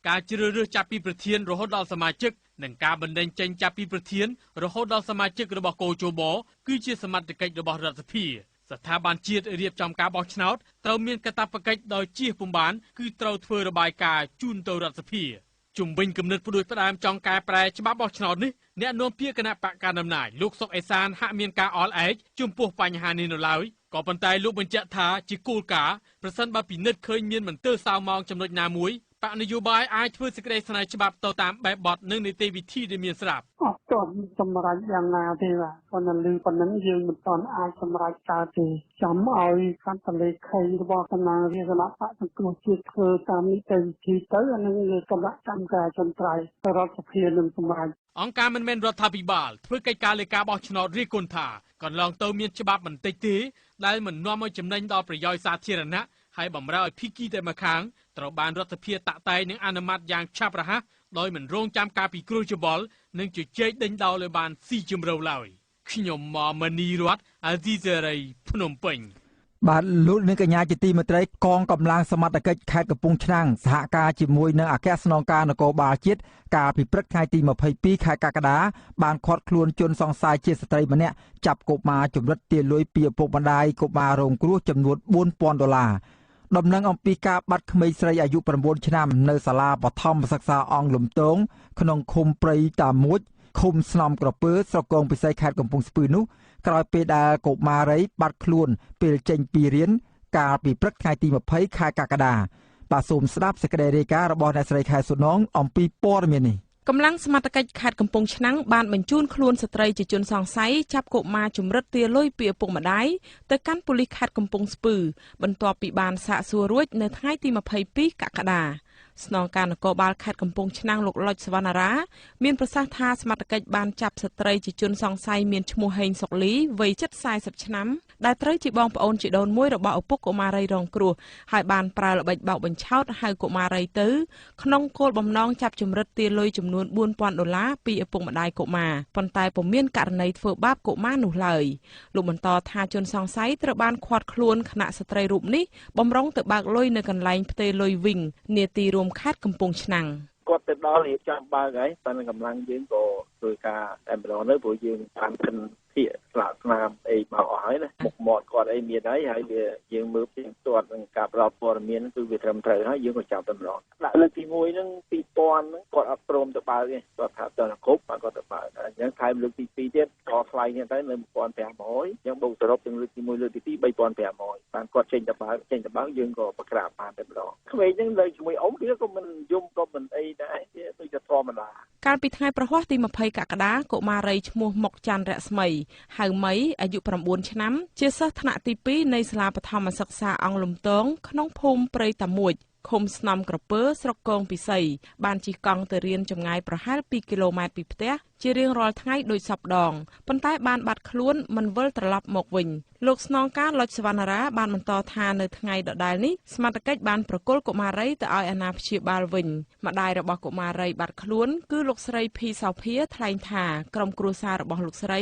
ការជ្រើសរើសចាប់ពីប្រធានរហូតដល់សមាជិកនិងការបណ្តេញចេញចាប់ពីប្រធានរហូតដល់សមាជិករបស់កោជបគឺជាសមត្ថកិច្ចរបស់រដ្ឋសភាស្ថាប័នជាតិរៀបចំការបោះឆ្នោតត្រូវមានកាតព្វកិច្ចដោយជៀសពុំបានគឺត្រូវធ្វើរបាយការណ៍ជូនទៅរដ្ឋសភាជំវិញគំនិតផ្ដួចផ្ដើមចង់កែប្រែច្បាប់បោះឆ្នោតនេះអ្នកនាំពាក្យគណៈបកកណ្ដាលអំណាចលោកសុកអេសានហាក់មានការអល់ឯកចំពោះបញ្ហានេះនៅឡើយក៏ប៉ុន្តែលោកបញ្ជាក់ថាជាគោលការណ៍ប្រសិនបើពិនិត្យឃើញមានមន្ទិលសៅម៉ោងចំណុចណាមួយបកនយោបាយអាចធ្វើសេចក្តីស្នើច្បាប់ទៅតាមបែបបទនិងនីតិវិធីដែលមានស្រាប់អត់ទាន់សម្រេចយ៉ាងណាទេបាទប៉ុន្តែលើប៉ុណ្ណឹងយើងមិនទាន់អាចសម្រេចកើតទេចាំឲ្យខណ្ឌលេខីរបស់គណៈរាជគណៈបកសង្គ្រោះជាតិធ្វើតាមនីតិវិធីទៅអានឹងគណៈកម្មការចន្ទ្រៃរដ្ឋសភានឹងសម្រេចអង្គការមិនមែនរដ្ឋាភិបាលធ្វើកិច្ចការលើការបោះឆ្នោតរាយគុណថាកន្លងទៅមានច្បាប់បន្តិចទេដែលមិននាំឲ្យចំណេញដល់ប្រយោជន៍សាធារណៈហើយបំរើឲ្យភីគីតែម្ខាងត្រូវបានរដ្ឋសភាតាក់តែងនិងអនុម័តយ៉ាងឆាប់រហ័សដោយមិនរងចាំការពិគ្រោះយោបល់និងជជែកដេញដោលឲ្យបានស៊ីជម្រៅឡើយខ្ញុំមនីរតអាស៊ីសេរីភ្នំពេញបាទលោកនាងកញ្ញាជាទីមេត្រីកងកម្លាំងសមត្ថកិច្ចខេត្តកំពង់ឆ្នាំងសហការជាមួយនឹងអគ្គស្នងការនគរបាលជាតិកាលពីព្រឹកថ្ងៃទី22ខែកក្កដាបានឃាត់ខ្លួនជនសង្ស័យជាស្ត្រីម្នាក់ចាប់កុមារជំរិតទាលុយពីឪពុកម្ដាយកុមាររងគ្រោះចំនួន$4,000ដំណឹងអំពីការបាត់ក្មេងស្រីអាយុ9ឆ្នាំនៅសាលាបឋមសិក្សាអង្គលំទងក្នុងឃុំព្រៃតាមួយឃុំស្នំក្រពើស្រុកកងពិសីខេត្តកំពង់ស្ពឺនោះក្រោយពេលដែលកុមារីបាត់ខ្លួនពេលចេញពីរៀនកាលពីព្រឹកថ្ងៃទី20ខែកក្កដាបាទសូមស្ដាប់សេចក្តីរាយការណ៍របស់អ្នកស្រីខែសុនងអំពីព័ត៌មាននេះកម្លាំងសមត្ថកិច្ចខេត្តកំពង់ឆ្នាំងបានបញ្ជូនខ្លួនស្ត្រីជាជនសង្ស័យចាប់កុមារជំរិតទាលុយពីឪពុកម្ដាយទៅកាន់ប៉ូលីសខេត្តកំពង់ស្ពឺបន្ទាប់ពីបានសាកសួររួចនៅថ្ងៃទី22កក្កដាស្នងការនគរបាលខេត្តកំពង់ឆ្នាំងលោកលុចសវណ្ណារាមានប្រសាសន៍ថាសមត្ថកិច្ចបានចាប់ស្ត្រីជាជនសង្ស័យមានឈ្មោះហេងសុកលីវ័យជិត40ឆ្នាំដែលត្រូវជាបងប្អូនជីដូនមួយរបស់ឪពុកកុមារីរងគ្រោះហើយបានប្រើល្បិចបោកបញ្ឆោតហៅកុមារីទៅក្នុងគោលបំណងចាប់ជំរិតទាលុយចំនួន$4,000ពីឪពុកម្ដាយកុមារប៉ុន្តែពុំមានករណីធ្វើបាបកុមារនោះឡើយលោកបន្តថាជនសង្ស័យត្រូវបានឃាត់ខ្លួនខណៈស្ត្រីរូបនេះបំរុងទៅបើកលុយនៅកន្លែងផ្ទេរលុយវិញនាទីរួមខេត្តកំពង់ឆ្នាំងគាត់ទៅដល់រៀបចំបើកហើយតែកម្លាំងយើងក៏ធ្វើការតែម្ដងទៅព្រោះយើងបានខិនភាកស្លាកស្នាមអីមកអស់ហើយណាមុខមាត់គាត់អីមានហើយវាយើងមើលពីទាត់នឹងការផ្ដល់ព័ត៌មានគឺវាត្រឹមត្រូវហើយយើងក៏ចាប់តែម្ដងដាក់លើកទី1ហ្នឹង2000ហ្នឹងគាត់អត់ព្រមទៅបើកទេគាត់ថាតើគ្រប់គាត់ទៅបើកអញ្ចឹងថែមលើកទី2ទៀតក៏ ថ្លៃនេះទៅនៅ 1,500 យើងបូកសរុបទាំងលើកទី1លើកទី2 3,500 បានគាត់ចេញទៅបើយើងក៏ប្រក្រាបបានតែម្ដងក្មេងហ្នឹងនៅជាមួយអ៊ំវាក៏មិនយំក៏មិនអីដែរវាដូចជាធម្មតាកាលពីថ្ងៃប្រហ័សទី20 កក្កដាកុមារីឈ្មោះមុកច័ន្ទរស្មីហៅមីអាយុ 9 ឆ្នាំជាសិស្សថ្នាក់ទី 2 នៃសាលាបឋមសិក្សាអង្គលំទងក្នុងភូមិព្រៃតាមួយឃុំស្នំក្រពើស្រុកកងពិសីបានជិះកង់ទៅរៀនចម្ងាយប្រហែល 2 គីឡូម៉ែត្រពីផ្ទះជារៀងរាល់ថ្ងៃដោយសពដងប៉ុន្តែបានបាត់ខ្លួនមិនវិលត្រឡប់មកវិញលោកស្នងការលុចសវណ្ណារាបានបន្តថានៅថ្ងៃដដែលនេះសមត្ថកិច្ចបានប្រគល់កុមារីទៅឲ្យអាណាព្យាបាលវិញម្ដាយរបស់កុមារីបាត់ខ្លួនគឺលោកស្រីភីសោភាថ្លែងថាក្រុមគ្រួសាររបស់លោកស្រី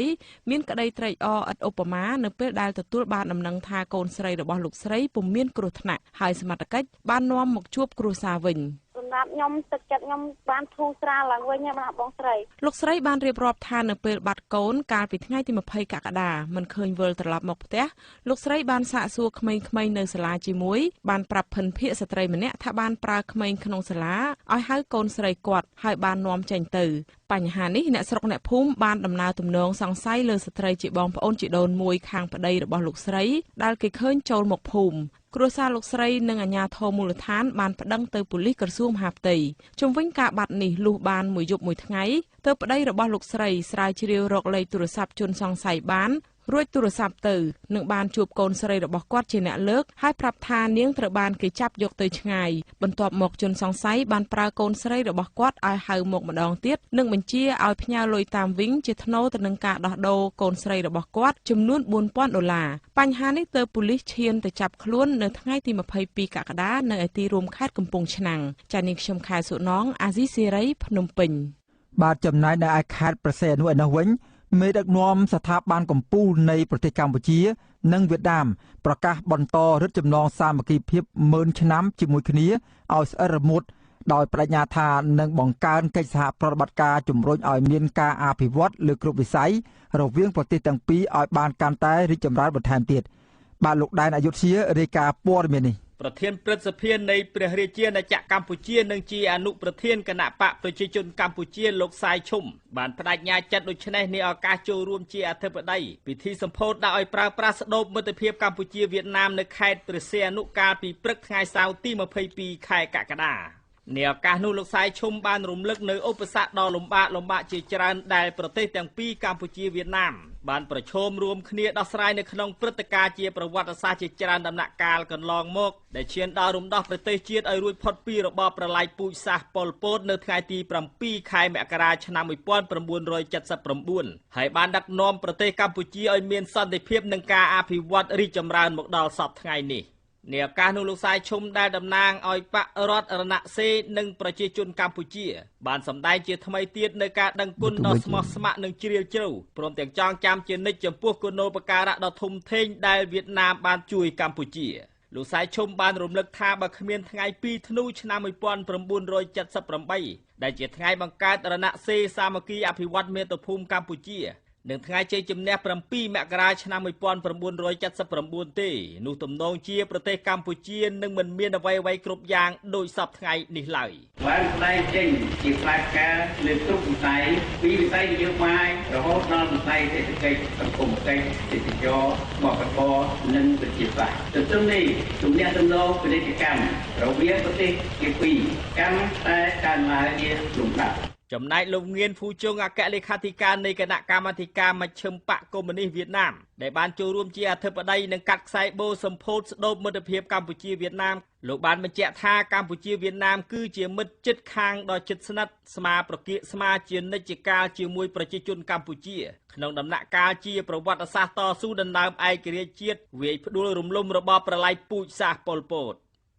មានក្តីត្រេកអរឥតឧបមានៅពេលដែលទទួលបានដំណឹងថាកូនស្រីរបស់លោកស្រីពុំមានគ្រោះថ្នាក់ហើយសមត្ថកិច្ចបាននាំមកជួបគ្រួសារវិញសម្រាប់ខ្ញុំទឹកចិត្តខ្ញុំបានធូរស្រាលឡើងវិញណាបងស្រីលោកស្រីបានរៀបរាប់ថានៅពេលបាត់កូនកាលពីថ្ងៃទី20 កក្កដាមិនឃើញវិលត្រឡប់មកផ្ទះលោកស្រីបានសាកសួរក្មេងៗនៅសាលាជាមួយបានប្រាប់ភិនភាគស្ត្រីម្នាក់ថាបានប្រើក្មេងក្នុងសាលាឲ្យហៅកូនស្រីគាត់ហើយបាននាំចេញទៅបញ្ហានេះអ្នកស្រុកអ្នកភូមិបានដំណើរទំនងសង្ស័យលើស្ត្រីជាបងប្អូនជីដូនមួយខាងប្តីរបស់លោកស្រីដែលគេឃើញចូលមកភូមិគ្រួសារលោកស្រីនិងអាជ្ញាធរមូលដ្ឋានបានប្តឹងទៅប៉ូលីសក្រសួងមហាផ្ទៃជុំវិញការបាត់នេះលុះបានមួយយប់មួយថ្ងៃទើបប្តីរបស់លោកស្រីស្រាវជ្រាវរកលេខទូរស័ព្ទជនសង្ស័យបានរួចទូរស័ព្ទទៅនឹងបានជួបកូនស្រីរបស់គាត់ជាអ្នកលើកហើយប្រាប់ថានាងត្រូវបានគេចាប់យកទៅឆ្ងាយបន្ទាប់មកជនសង្ស័យបានប្រើកូនស្រីរបស់គាត់ឲ្យហៅមកម្ដងទៀតនិងបញ្ជាឲ្យផ្ញើលុយតាមវិញជាថ្នូរទៅនឹងការដោះដូរកូនស្រីរបស់គាត់ចំនួន$4,000បញ្ហានេះទើបប៉ូលីសឈានទៅចាប់ខ្លួននៅថ្ងៃទី22 កក្កដានៅឯទីរួមខេត្តកំពង់ឆ្នាំងចា៎នាងខ្ញុំខែសុណងអាស៊ីសេរីភ្នំពេញបាទចំណែកនៅឯខេត្តប្រសេនុឯនោះវិញមេដឹកនាំស្ថាប័នកម្ពុជានៃប្រទេសកម្ពុជានិងវៀតណាមប្រកាសបន្តរឹតចំណងសាមគ្គីភាព10000ឆ្នាំជាមួយគ្នាឲ្យស្អិតរមួតដោយបដិញ្ញាថានឹងបង្កើនកិច្ចសហប្រតិបត្តិការជំរុញឲ្យមានការអភិវឌ្ឍលើគ្រប់វិស័យរវាងប្រទេសទាំងពីរឲ្យបានកាន់តែរីកចម្រើនបន្ថែមទៀតបាទលោកដែនអយុធ្យារាយការណ៍ព័ត៌មាននេះប្រធានព្រឹទ្ធសភានៃព្រះរាជាណាចក្រកម្ពុជានិងជាអនុប្រធានគណៈបកប្រជាជនកម្ពុជាលោកសាយឈុំបានបដិញ្ញាចិត្តដូច្នេះនៃឱកាសចូលរួមជាអធិបតីពិធីសម្ពោធដាក់ឲ្យប្រើប្រាស់ស្ដូបមិត្តភាពកម្ពុជាវៀតណាមនៅខេត្តព្រះសីហនុកាលពីព្រឹកថ្ងៃសៅរ៍ទី22ខែកក្កដាในឱកាសនោះលោកសាយឈុំបានរំលឹកនៅឧបសគ្គដ៏លំបាកជាច្រើនដែលប្រទេសទាំងពីរកម្ពុជាវៀតណាមបានប្រឈមរួមគ្នាដោះស្រាយនៅក្នុងព្រឹត្តិការណ៍ជាប្រវត្តិសាស្ត្រជាច្រើនដំណាក់កាលកន្លងមកដែលឈានដល់រំដោះប្រទេសជាតិឲ្យរួចផុតពីរបបប្រល័យពូជសាសន៍ប៉ុលពតនៅថ្ងៃទី7ខែមករាឆ្នាំ1979ហើយបានដឹកនាំប្រទេសកម្ពុជាឲ្យមានសន្តិភាពនិងការអភិវឌ្ឍរីកចម្រើនមកដល់សព្វថ្ងៃនេះในឱកាសនោះលោកសាយឈុំដែលតំណាងឲ្យបករដ្ឋរណសេរនិងប្រជាជនកម្ពុជាបានសម្ដែងជាថ្មីទៀតនៅការដឹងគុណដ៏ស្មោះស្ម័គ្រនិងជ្រាលជ្រៅព្រមទាំងចងចាំជានិច្ចចំពោះគុណូបការៈដ៏ធំធេងដែលវៀតណាមបានជួយកម្ពុជាលោកសាយឈុំបានរំលឹកថាបើគ្មានថ្ងៃ2ធ្នូឆ្នាំ1978ដែលជាថ្ងៃបង្កើតរណសេរសាមគ្គីអភិវឌ្ឍមាតុភូមិកម្ពុជានឹងថ្ងៃជ័យជំនះ7មករាឆ្នាំ1979ទេនោះទំនងជាប្រទេសកម្ពុជានឹងមិនមានអ្វីៗគ្រប់យ៉ាងដោយសពថ្ងៃនេះឡើយបានស្ដែងចេញជាផ្លាកការលើគ្រប់វិស័យពីវិស័យនយោបាយរហូតដល់វិស័យសេដ្ឋកិច្ចសង្គមកិច្ចទេសចរណ៍វប្បធម៌និងវិទ្យាសាស្ត្រទន្ទឹមនេះទំនាក់ទំនងពាណិជ្ជកម្មរវាងប្រទេសទាំងពីរកាន់តែកើនឡើងជាលំដាប់ចំណែកលោកងៀនភូជុងអគ្គលេខាធិការនៃគណៈកម្មាធិការមជ្ឈិមបកកុម្មុយនីសវៀតណាមដែលបានចូលរួមជាអធិបតីនឹងកាត់ខ្សែបូសម្ពោធស្ដូបមិត្តភាពកម្ពុជាវៀតណាមលោកបានបញ្ជាក់ថាកម្ពុជាវៀតណាមគឺជាមិត្តជិតខាងដ៏ជិតស្និទ្ធស្មាប្រគាកស្មាជានិច្ចកាលជាមួយប្រជាជនកម្ពុជាក្នុងដំណាក់កាលជាប្រវត្តិសាស្ត្រតស៊ូដណ្ដើមឯករាជ្យជាតិវាយផ្ដួលរំលំរបបប្រល័យពូជសាសន៍ប៉ុលពត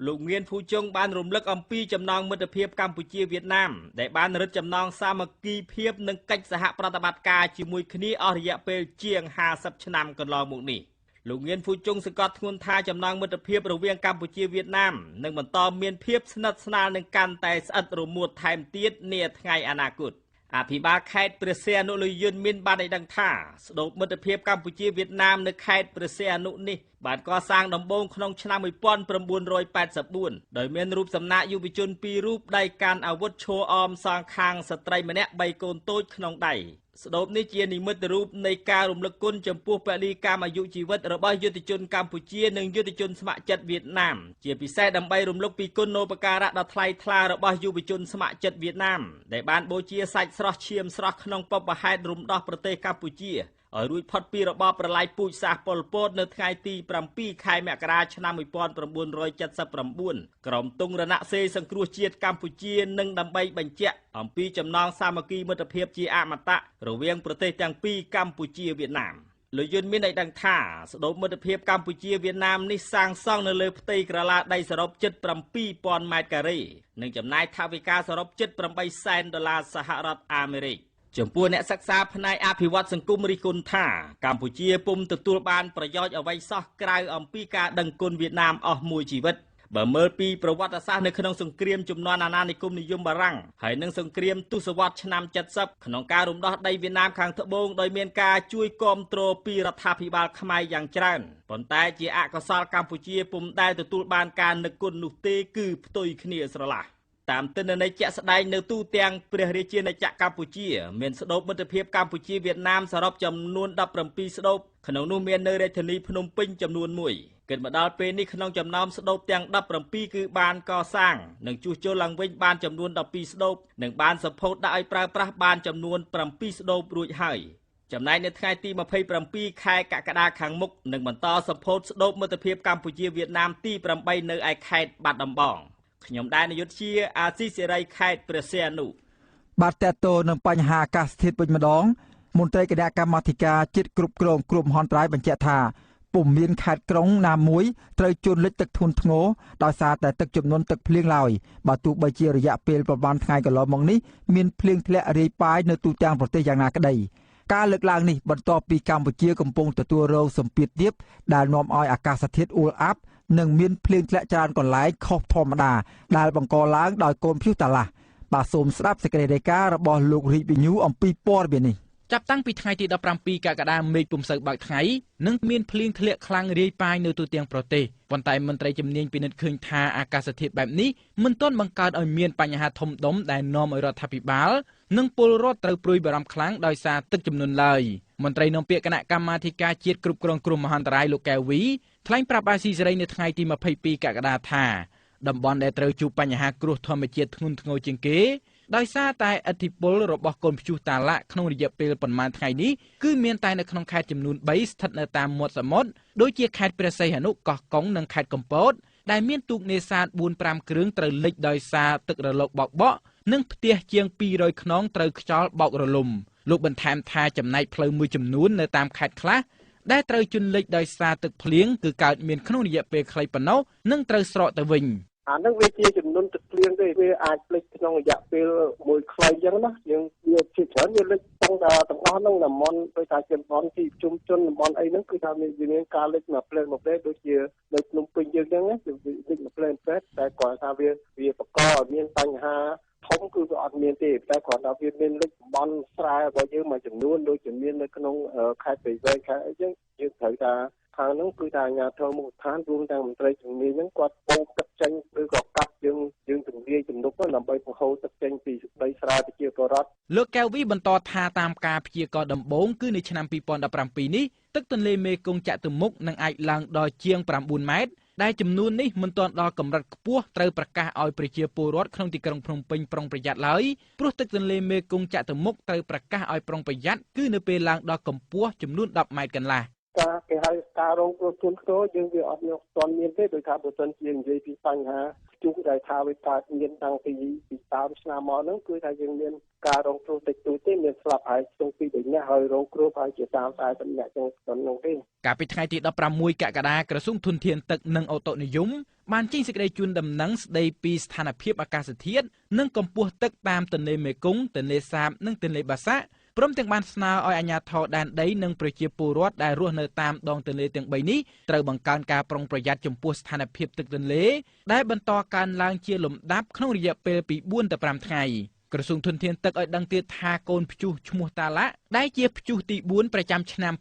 លោកងៀនភូជុងបានរំលឹកអំពីចំណងមិត្តភាពកម្ពុជាវៀតណាមដែលបានរឹតចំណងសាមគ្គីភាពនិងកិច្ចសហប្រតិបត្តិការជាមួយគ្នាអស់រយៈពេលជាង50ឆ្នាំកន្លងមកនេះលោកងៀនភូជុងសង្កត់ធ្ងន់ថាចំណងមិត្តភាពរវាងកម្ពុជាវៀតណាមនឹងបន្តមានភាពស្និទ្ធស្នាលនិងកាន់តែស្អិតរមួតថែមទៀតនាថ្ងៃអនាគតអភិបាលខេត្តព្រះសីហនុលោកយុនមានបានឲ្យដឹងថាស្ដូបមិត្តភាពកម្ពុជាវៀតណាមនៅខេត្តព្រះសីហនុនេះបានកសាងដំបូងក្នុងឆ្នាំ1984ដោយមានរូបសំណាកយុវជន2រូបដៃកាន់អាវុធឈរអមសងខាងស្ត្រីម្នាក់3កូនតូចក្នុងដៃ ស្ដូបនេះជានិមិត្តរូបនៃការរំលឹកគុណចំពោះពលីកម្មអាយុជីវិតរបស់យុទ្ធជនកម្ពុជានិងយុទ្ធជនស្ម័គ្រចិត្តវៀតណាមជាពិសេសដើម្បីរំលឹកពីគុណូបការៈដ៏ថ្លៃថ្លារបស់យុវជនស្ម័គ្រចិត្តវៀតណាមដែលបានបូជាសាច់ស្រស់ឈាមស្រស់ក្នុងបុព្វហេតុរំដោះប្រទេសកម្ពុជាឲ្យរួចផុតពីរបបប្រល័យពូជសាសន៍ប៉ុលពតនៅថ្ងៃទី7 ខែមករាឆ្នាំ1979ក្រមទង់រណសេរីសង្គ្រោះជាតិកម្ពុជានឹងដើម្បីបញ្ជាក់អំពីចំណងសាមគ្គីមិត្តភាពជាអមតៈរវាងប្រទេសទាំងពីរកម្ពុជាវៀតណាមលោកយុនមានឲ្យដឹងថាស្ដូបមិត្តភាពកម្ពុជាវៀតណាមនេះសាងសង់នៅលើផ្ទៃក្រឡាដីសរុបជិត 7,000 ម៉ែត្រការ៉េនិងចំណាយថវិកាសរុបជិត$800,000សហរដ្ឋអាមេរិកចំពោះអ្នកសិក្សាផ្នែកអភិវឌ្ឍសង្គមរិះគន់ថាកម្ពុជាពុំទទួលបានប្រយោជន៍អ្វីសោះក្រៅអំពីការដឹងគុណវៀតណាមអស់មួយជីវិតបើមើលពីប្រវត្តិសាស្ត្រនៅក្នុងសង្គ្រាមជំនាន់អាណានិគមនិយមបារាំងហើយនិងសង្គ្រាមទសវត្សរ៍ឆ្នាំ70ក្នុងការរំដោះដីវៀតណាមខាងត្បូងដោយមានការជួយគាំទ្រពីរដ្ឋាភិបាលខ្មែរយ៉ាងច្រើនប៉ុន្តែជាអកុសលកម្ពុជាពុំដែលទទួលបានការនឹកគុណនោះទេគឺផ្ទុយគ្នាស្រឡះតាមទិន្នន័យជាក់ស្ដែងនៅទូទាំងព្រះរាជាណាចក្រកម្ពុជាមានស្ដូបមិត្តភាពកម្ពុជាវៀតណាមសរុបចំនួន17ស្ដូបក្នុងនោះមាននៅរាជធានីភ្នំពេញចំនួន1គិតមកដល់ពេលនេះក្នុងចំណោមស្ដូបទាំង17គឺបានកសាងនិងជួសជុលឡើងវិញបានចំនួន12ស្ដូបនិងបានសម្ពោធដាក់ឲ្យប្រើប្រាស់បានចំនួន7ស្ដូបរួចហើយចំណែកនៅថ្ងៃទី27 ខែកក្កដាខាងមុខនឹងបន្តសម្ពោធស្ដូបមិត្តភាពកម្ពុជាវៀតណាមទី8នៅឯខេត្តបាត់ដំបងខ្ញុំដែរនាយុទ្ធជាអាស៊ីសេរីខេត្តព្រះសីហនុបាទតើតើនឹងបញ្ហាអាកាសធាតុវិញម្ដងមន្ត្រីគណៈកម្មាធិការជាតិគ្រប់គ្រងគ្រោះមហន្តរាយបញ្ជាក់ថាពុំមានខេត្តក្រុងណាមួយត្រូវជន់លិចទឹកធ្ងន់ធ្ងរដោយសារតែទឹកជំនន់ទឹកភ្លៀងឡើយបើទោះបីជារយៈពេលប្រហែលថ្ងៃកន្លងមកនេះមានភ្លៀងធ្លាក់រាយប៉ាយនៅទូទាំងប្រទេសយ៉ាងណាក្តីការលើកឡើងនេះបន្ទាប់ពីកម្ពុជាកំពុងទទួលរងសម្ពាធទាបដែលនាំឲ្យអាកាសធាតុអ៊ូលអាប់និងមានភ្លៀងធ្លាក់ច្រើនកន្លែងខុសធម្មតាដែលបង្កឡើងដោយកូនព្យុះតាឡាស់បាទសូមស្ដាប់សេចក្តីរាយការណ៍របស់លោករីកវិញូអំពីព័ត៌មាននេះចាប់តាំងពីថ្ងៃទី17 កក្កដាមេឃពុំសូវបើកថ្ងៃនិងមានភ្លៀងធ្លាក់ខ្លាំងរាយប៉ាយនៅទូទាំងប្រទេសប៉ុន្តែមន្ត្រីជំនាញពិនិត្យឃើញថាអាកាសធាតុបែបនេះមិនទាន់បង្កើតឲ្យមានបញ្ហាធំដុំដែលនាំឲ្យរដ្ឋាភិបាលនិងពលរដ្ឋត្រូវព្រួយបារម្ភខ្លាំងដោយសារទឹកជំនន់ឡើយមន្ត្រីនាំពាក្យគណៈកម្មាធិការជាតិគ្រប់គ្រងគ្រោះមហន្តរាយលោកកែវវីថ្លែងប្រាប់អាស៊ីសេរីនៅថ្ងៃទី22 កក្កដាថាតំបន់ដែលត្រូវជួបបញ្ហាគ្រោះធម្មជាតិធ្ងន់ធ្ងរជាងគេដោយសារតែឥទ្ធិពលរបស់កូនព្យុះតាឡាក់ក្នុងរយៈពេលប៉ុន្មានថ្ងៃនេះគឺមានតែនៅក្នុងខេត្តចំនួន3ស្ថិតនៅតាមមាត់សមុទ្រដូចជាខេត្តព្រះសីហនុកោះកុងនិងខេត្តកំពតដែលមានទូកនេសាទ 4-5 គ្រឿងត្រូវលិចដោយសារទឹករលកបោកបក់និងផ្ទះជាង200ខ្នងត្រូវខ្យល់បោករលំលោកបន្ថែមថាចំណែកផ្លូវមួយចំនួននៅតាមខេត្តខ្លះដែលត្រូវជន់លិចដោយសារទឹកភ្លៀងគឺកើតមានក្នុងរយៈពេលខ្លីប៉ុណ្ណោះនិងត្រូវស្រកទៅវិញអានឹងវាជាចំនួនទឹកភ្លៀងទេវាអាចភ្លេចក្នុងរយៈពេលមួយខ្លីអញ្ចឹងណាយើងវាជាច្រើនវាលិចទាំងអស់ហ្នឹងតំបន់ដោយថាជាតំបន់ទីប្រជុំជនតំបន់អីហ្នឹងគឺថាមានការលិចមកផ្លេតដូចជានៅភ្នំពេញយើងអញ្ចឹងណាលិចមកផ្លេតតែគាត់ថាវាបង្កឲ្យមានបញ្ហាធំគឺវាអត់មានទេតែគ្រាន់តែវាមានលិចតំបន់ស្រែរបស់យើងមួយចំនួនដូចជាមាននៅក្នុងខេត្តព្រៃវែងខេត្តអីចឹងយើងត្រូវថាខាងហ្នឹងគឺថាអាជ្ញាធរមូលដ្ឋានរួមទាំងមន្ត្រីជំនាញហ្នឹងគាត់បូមទឹកចេញឬក៏កាត់យើងទម្លាយទំនប់ដើម្បីបង្ហូរទឹកចេញពីដីស្រែប្រជាពលរដ្ឋលោកកែវវីបន្តថាតាមការព្យាករណ៍ដំបូងគឺនៅឆ្នាំ2017នេះទឹកទន្លេមេគង្គចាក់ទៅមុខនឹងអាចឡើងដល់ជាង9ម៉ែត្រដែលចំនួននេះមិនទាន់ដល់កម្រិតខ្ពស់ត្រូវប្រកាសឲ្យប្រជាពលរដ្ឋក្នុងទីក្រុងភ្នំពេញប្រុងប្រយ័ត្នឡើយព្រោះទឹកទន្លេមេគង្គចាក់ទៅមុខត្រូវប្រកាសឲ្យប្រុងប្រយ័ត្នគឺនៅពេលឡើងដល់កម្ពស់ចំនួន10ម៉ែត្រកន្លះគេហៅការរងគ្រោះធ្ងន់ធ្ងរយើងវាអត់មានទេដោយថាបើសិនជានិយាយពីបញ្ហាជួបដែលថាវាកើតមានតាំងពី30ឆ្នាំមកហ្នឹងគឺថាយើងមានការរងគ្រោះតិចតួចទេមានស្លាប់ហើយក្នុងពី2នាក់ហើយរងគ្រោះហើយជា30-40នាក់ចឹងហ្នឹងទេកាលពីថ្ងៃទី16 កក្កដាក្រសួងធនធានទឹកនិងអូតូនិយមបានចេញសេចក្តីជូនដំណឹងស្តីពីស្ថានភាពអាកាសធាតុនិងកម្ពស់ទឹកតាមទន្លេមេគង្គទន្លេសាបនិងទន្លេបាសាក់ព្រមទាំងបានស្នើឲ្យអាជ្ញាធរដែនដីនិងប្រជាពលរដ្ឋដែលរស់នៅតាមដងទន្លេទាំង3នេះត្រូវបង្កើនការប្រុងប្រយ័ត្នចំពោះស្ថានភាពទឹកទន្លេដែលបន្តកើនឡើងជាលំដាប់ក្នុងរយៈពេលពី4ទៅ5ថ្ងៃ ក្រសួងធនធានទឹកឲ្យដឹងទៀតថាកូនព្យុះឈ្មោះតាឡាដែលជាព្យុះទី4ប្រចាំឆ្នាំ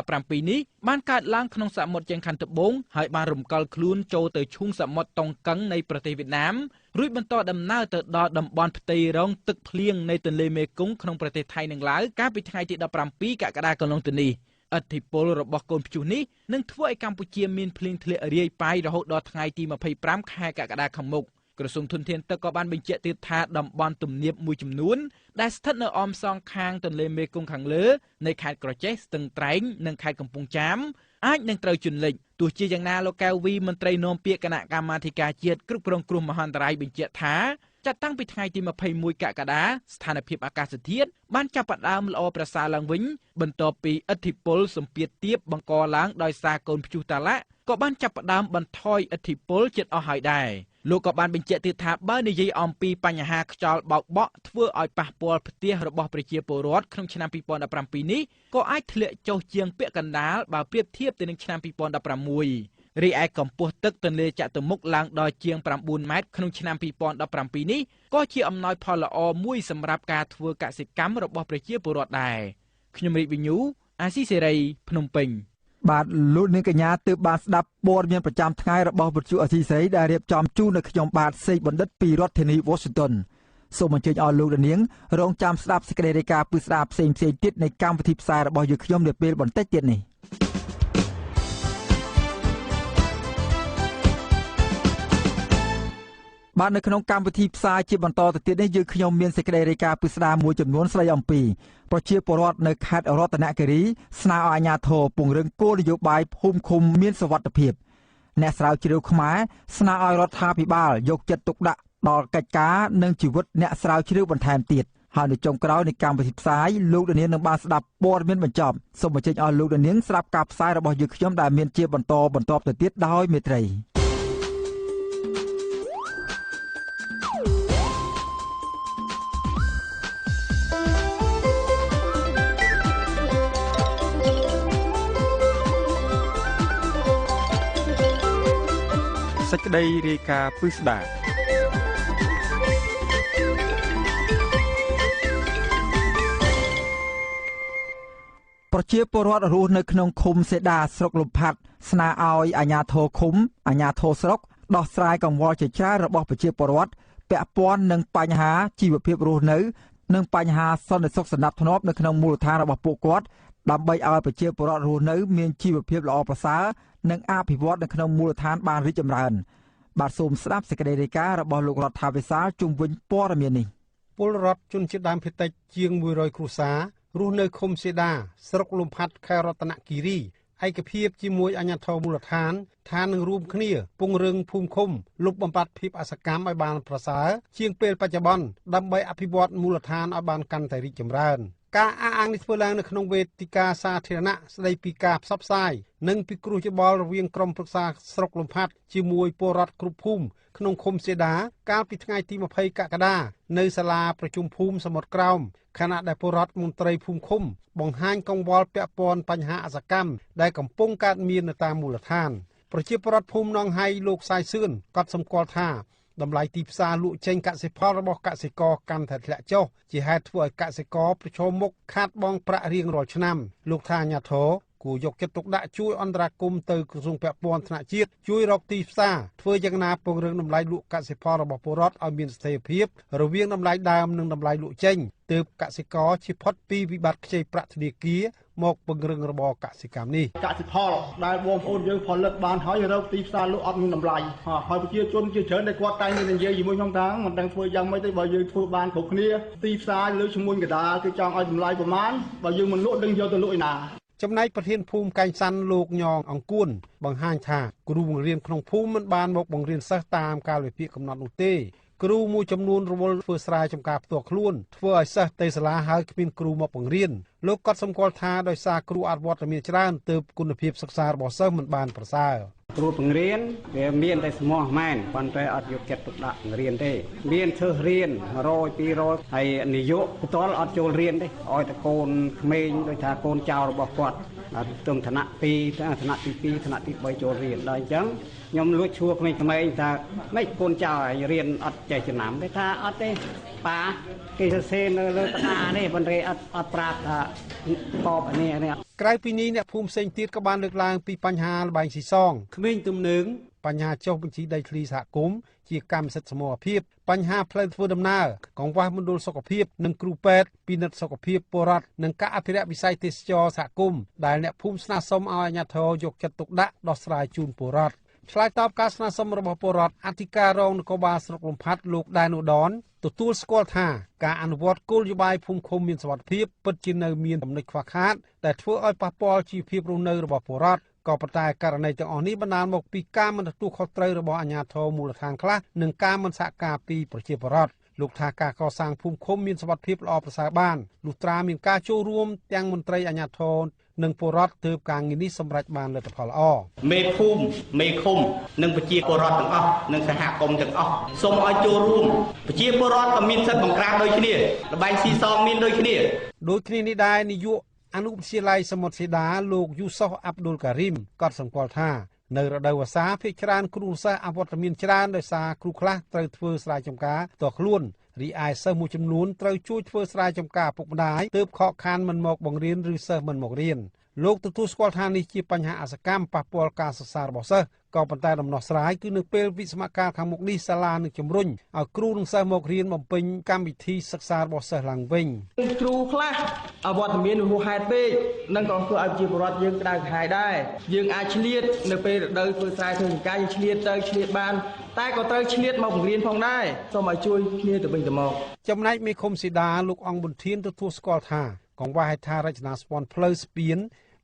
2017នេះបានកើតឡើងក្នុងសមុទ្រជើងខាងត្បូងហើយបានរំកិលខ្លួនចូលទៅឈូងសមុទ្រតុងកឹងនៃប្រទេសវៀតណាមរួចបន្តដំណើរទៅដល់តំបន់ផ្ទៃរងទឹកភ្លៀងនៃទន្លេមេគង្គក្នុងប្រទេសថៃនិងឡាវកាលពីថ្ងៃទី17កក្កដាកន្លងទៅនេះឥទ្ធិពលរបស់កូនព្យុះនេះនឹងធ្វើឲ្យកម្ពុជាមានភ្លៀងធ្លាក់រាយប៉ាយរហូតដល់ថ្ងៃទី25ខែកក្កដាខាងមុខក្រសួងធនធានទឹកក៏បានបញ្ជាក់ទៀតថាតំបន់ទំនាបមួយចំនួនដែលស្ថិតនៅអមសងខាងទន្លេមេគង្គខាងលើនៃខេត្តក្រចេះស្ទឹងត្រែងនិងខេត្តកំពង់ចាមអាចនឹងត្រូវជន់លិចទោះជាយ៉ាងណាលោកកៅវីមន្ត្រីនាំពាក្យគណៈកម្មាធិការជាតិគ្រប់គ្រងគ្រោះមហន្តរាយបញ្ជាក់ថាចាប់តាំងពីថ្ងៃទី21កក្កដាស្ថានភាពអាកាសធាតុបានចាប់ផ្ដើមល្អប្រសើរឡើងវិញបន្ទាប់ពីឥទ្ធិពលសម្ពាធទាបបង្កឡើងដោយសារកូនព្យុះតាឡាក៏បានចាប់ផ្ដើមបន្ថយឥទ្ធិពលជិតអស់ហើយដែរលោកក៏បានបញ្ជាក់ទៀតថាបើនិយាយអំពីបញ្ហាខ្យល់បោកបក់ធ្វើឲ្យប៉ះពាល់ផ្ទះរបស់ប្រជាពលរដ្ឋក្នុងឆ្នាំ2017នេះក៏អាចធ្លាក់ចុះជាងពាក់កណ្ដាលបើប្រៀបធៀបទៅនឹងឆ្នាំ2016រីឯកម្ពស់ទឹកទន្លេចតុមុខឡើងដល់ជាង9ម៉ែត្រក្នុងឆ្នាំ2017នេះក៏ជាអំណោយផលល្អមួយសម្រាប់ការធ្វើកសិកម្មរបស់ប្រជាពលរដ្ឋដែរខ្ញុំរីកវិញ្ញូអាស៊ីសេរីភ្នំពេញបាទលោកនាងកញ្ញាទើបបានស្ដាប់ព័ត៌មានប្រចាំថ្ងៃរបស់វិទ្យុអាស៊ីសេរីដែលរៀបចំជូននៅខ្ញុំបាទសេកបណ្ឌិតពីរដ្ឋធានី Washington សូមអញ្ជើញអស់លោកនាងរងចាំស្ដាប់សេចក្តីរាយការណ៍ពីស្ដាប់ផ្សេងៗទៀតនៃកម្មវិធីផ្សាយរបស់យើងខ្ញុំនាពេលបន្តិចទៀតនេះបាទនៅក្នុងកម្មវិធីផ្សាយជាបន្តទៅទៀតនេះយើងខ្ញុំមានសេចក្តីរាយការណ៍ពីស្ដារមួយចំនួនស្ដីអំពីប្រជាពលរដ្ឋនៅខេត្តរតនគិរីស្នើឲ្យអាជ្ញាធរពង្រឹងគោលនយោបាយភូមិឃុំមានសុវត្ថិភាពអ្នកស្រាវជ្រាវខ្មែរស្នើឲ្យរដ្ឋាភិបាលយកចិត្តទុកដាក់ដល់កិច្ចការនិងជីវិតអ្នកស្រាវជ្រាវបន្ថែមទៀតហើយនៅចុងក្រោយនៃកម្មវិធីផ្សាយលោកនាងនឹងបានស្ដាប់ព័ត៌មានបញ្ចប់សូមអញ្ជើញអស់លោកនាងស្ដាប់ការផ្សាយរបស់យើងខ្ញុំដែលមានជាបន្តទៅទៀតដោយមេត្រីសេចក្តីរាយការណ៍ពិស្ដាប្រជាពលរដ្ឋរស់នៅក្នុងឃុំសេដាស្រុកលំផាត់ស្នើឲ្យអាជ្ញាធរឃុំអាជ្ញាធរស្រុកដោះស្រាយកង្វល់ជាច្រើនរបស់ប្រជាពលរដ្ឋពាក់ព័ន្ធនឹងបញ្ហាជីវភាពរស់នៅនិងបញ្ហាសន្តិសុខសណ្ដាប់ធ្នាប់នៅក្នុងមូលដ្ឋានរបស់ពួកគាត់ដើម្បីឲ្យប្រជាពលរដ្ឋរស់នៅមានជីវភាពល្អប្រសើរនិងអភិវឌ្ឍនៅក្នុងមូលដ្ឋានបានរីកចម្រើនបាទសូមស្ដាប់សេចក្តីរាយការណ៍របស់លោករដ្ឋាភិបាលជុំវិញព័ត៌មាននេះពលរដ្ឋជនជាតិដើមភាគតិចជាង100គ្រួសាររស់នៅឃុំសេដាស្រុកលំផាត់ខេត្តរតនគិរីឯកភាពជាមួយអាជ្ញាធរមូលដ្ឋានថានឹងរួមគ្នាពង្រឹងភូមិឃុំលុបបំបាត់ភាពអសកម្មឲ្យបានប្រសើរជាងពេលបច្ចុប្បន្នដើម្បីអភិវឌ្ឍមូលដ្ឋានឲ្យបានកាន់តែរីកចម្រើនការអះអាងនេះធ្វើឡើងនៅក្នុងវេទិកាសាធារណៈស្ដីពីការផ្សព្វផ្សាយនិងពិគ្រោះយោបល់រវាងក្រុមប្រឹក្សាស្រុកលំផាត់ជាមួយពលរដ្ឋគ្រប់ភូមិក្នុងឃុំសេដាកាលពីថ្ងៃទី20កក្កដានៅសាលាប្រជុំភូមិសមុទ្រក្រោមខណៈដែលពលរដ្ឋមន្ត្រីភូមិឃុំបង្ហាញកង្វល់ពាក់ព័ន្ធបញ្ហាអសកម្មដែលកំពុងកើតមាននៅតាមមូលដ្ឋានប្រជាពលរដ្ឋភូមិនងហៃលោកសាយសឿនកត់សម្គាល់ថាតម្លៃទីផ្សារលក់ចេញកសិផលរបស់កសិករកាន់តែធ្លាក់ចុះជាហេតុធ្វើឲ្យកសិករប្រឈមមុខខាតបង់ប្រាក់រៀងរាល់ឆ្នាំលោកថាអាជ្ញាធរគួរយកចិត្តទុកដាក់ជួយអន្តរាគមន៍ទៅក្រសួងពាក់ព័ន្ធថ្នាក់ជាតិជួយរកទីផ្សារធ្វើយ៉ាងណាពង្រឹងតម្លៃលក់កសិផលរបស់ពលរដ្ឋឲ្យមានស្ថិរភាពរវាងតម្លៃដើមនិងតម្លៃលក់ចេញទើបកសិករជៀសផុតពីវិបត្តិខ្ចីប្រាក់ធនាគារមកពង្រឹងរបរកសិកម្មនេះកសិផលដែលបងប្អូនយើងផលិតបានហើយរកទីផ្សារលក់អត់មានតម្លៃហើយប្រជាជនជាច្រើនដែលគាត់តែងតែនិយាយជាមួយខ្ញុំថាមិនដឹងធ្វើយ៉ាងម៉េចទេបើយើងធ្វើបានគ្រប់គ្នាទីផ្សារលើឈ្មួញកដាលគឺចង់ឲ្យតម្លៃប្រមាណបើយើងមិនលក់ដឹងយកទៅលក់ឯណាចំណែកប្រធានភូមិកែងសាន់លោកញងអង្គួនបង្ហាញថាគ្រូបង្រៀនក្នុងភូមិមិនបានមកបង្រៀនសិស្សតាមកាលវិភាគកំណត់នោះទេគ្រូមួយចំនួនរវល់ធ្វើស្រែចម្ការផ្ទាល់ខ្លួនធ្វើឲ្យសិស្សទៅសាលាហើយគ្មានគ្រូមកបង្រៀនលោកក៏សម្គាល់ថាដោយសារគ្រូអត់វត្តមានច្រើនទើបគុណភាពសិក្សារបស់សិស្សមិនបានប្រសើរគ្រូបង្រៀនវាមានតែស្មោះមែនប៉ុន្តែអត់យកចិត្តទុកដាក់បង្រៀនទេមានធ្វើរៀន100 200ហើយនាយកផ្ទាល់អត់ចូលរៀនទេឲ្យតែកូនក្មេងដូចថាកូនចៅរបស់គាត់ទំឋានៈ2ឋានៈទី2ឋានៈទី3ចូលរៀនដល់អញ្ចឹងខ្ញុំលួចឈួរក្មេងៗថាម៉េចកូនចៅឲ្យរៀនអត់ចេះចំណាំទេថាអត់ទេ ប៉ាគេសរសេរនៅលើក្តារនេះប៉ុន្តែអត់ប្រាប់ថាកបនេះក្រៅពីនេះអ្នកភូមិផ្សេងទៀតក៏បានលើកឡើងពីបញ្ហាល្បែងស៊ីសងក្មេងទំនើងបញ្ហាចុះបញ្ជីដីធ្លីសហគមន៍ជាកម្មសិទ្ធិសមរភាពបញ្ហាផ្លូវធ្វើដំណើរកង្វះមណ្ឌលសុខភាពនិងគ្រូពេទ្យពិនិត្យសុខភាពពលរដ្ឋនិងការអភិរក្សវិស័យទេសចរសហគមន៍ដែលអ្នកភូមិស្នើសុំឲ្យអាជ្ញាធរយកចិត្តទុកដាក់ដោះស្រាយជូនពលរដ្ឋឆ្លើយតបការស្នើសុំរបស់ពលរដ្ឋអធិការរងនគរបាលស្រុកលំផាត់លោកដែនឧត្តរទទួលស្គាល់ថាការអនុវត្តគោលនយោបាយភូមិឃុំមានសុវត្ថិភាពពិតជានៅមានចំណុចខ្វះខាតដែលធ្វើឲ្យប៉ះពាល់ជីវភាពរស់នៅរបស់ពលរដ្ឋក៏ប៉ុន្តែករណីទាំងអស់នេះបណ្ដាលមកពីការមិនទទួលខុសត្រូវរបស់អាជ្ញាធរមូលដ្ឋានខ្លះនិងការមិនសហការពីប្រជាពលរដ្ឋលោកថាការកសាងភូមិឃុំមានសុវត្ថិភាពល្អប្រសើរបានលុះត្រាមានការចូលរួមទាំងមន្ត្រីអាជ្ញាធរនិងពលរដ្ឋទើបការងារនេះសម្រេចបានលទ្ធផលល្អមេភូមិមេឃុំនិងប្រជាពលរដ្ឋទាំងអស់និងសហគមន៍ទាំងអស់សូមឲ្យចូលរួមប្រជាពលរដ្ឋក៏មានសិទ្ធិបង្ក្រាបដូចគ្នាល្បែងស៊ីសងមានដូចគ្នានេះដែរនាយកអនុវិទ្យាល័យសមុទ្រសេដាលោកយូសុសអាប់ឌុលការីមក៏សម្គាល់ថានៅរដូវវស្សាភាគច្រើនគ្រូសាស្ត្រអវត្តមានច្រើនដោយសារគ្រូខ្លះត្រូវធ្វើស្រែចម្ការផ្ទាល់ខ្លួនរីឯសិស្សមួយចំនួនត្រូវជួយធ្វើស្រែចម្ការពុកម្ដាយទើបខកខានមិនមកបង្រៀនឬសិស្សមិនមករៀនលោកទទួលស្គាល់ថានេះជាបញ្ហាអសកម្មប៉ះពាល់ការសិក្សារបស់សិស្សក៏ប៉ុន្តែដំណោះស្រាយគឺនៅពេលវិស្មការខាងមុខនេះសាលានឹងជំរុញឲ្យគ្រូនិងសិស្សមករៀនបំពេញកម្មវិធីសិក្សារបស់សិស្សឡើងវិញគ្រូខ្លះអវត្តមានហួសហេតុពេកនឹងក៏ធ្វើឲ្យជាពលរដ្ឋយើងក្តៅក្រហាយដែរយើងអាចឆ្លៀតនៅពេលរដូវធ្វើស្រែធ្វើចម្ការយើងឆ្លៀតទៅឆ្លៀតបានតែក៏ត្រូវឆ្លៀតមកបង្រៀនផងដែរសូមឲ្យជួយគ្នាទៅវិញទៅមកចំណែកមេឃុំសេដាលោកអង្គប៊ុនធានទទួលស្គាល់ថាកង្វះហេដ្ឋារចនាសម្ព័ន្ធផ្លូវស្ពាន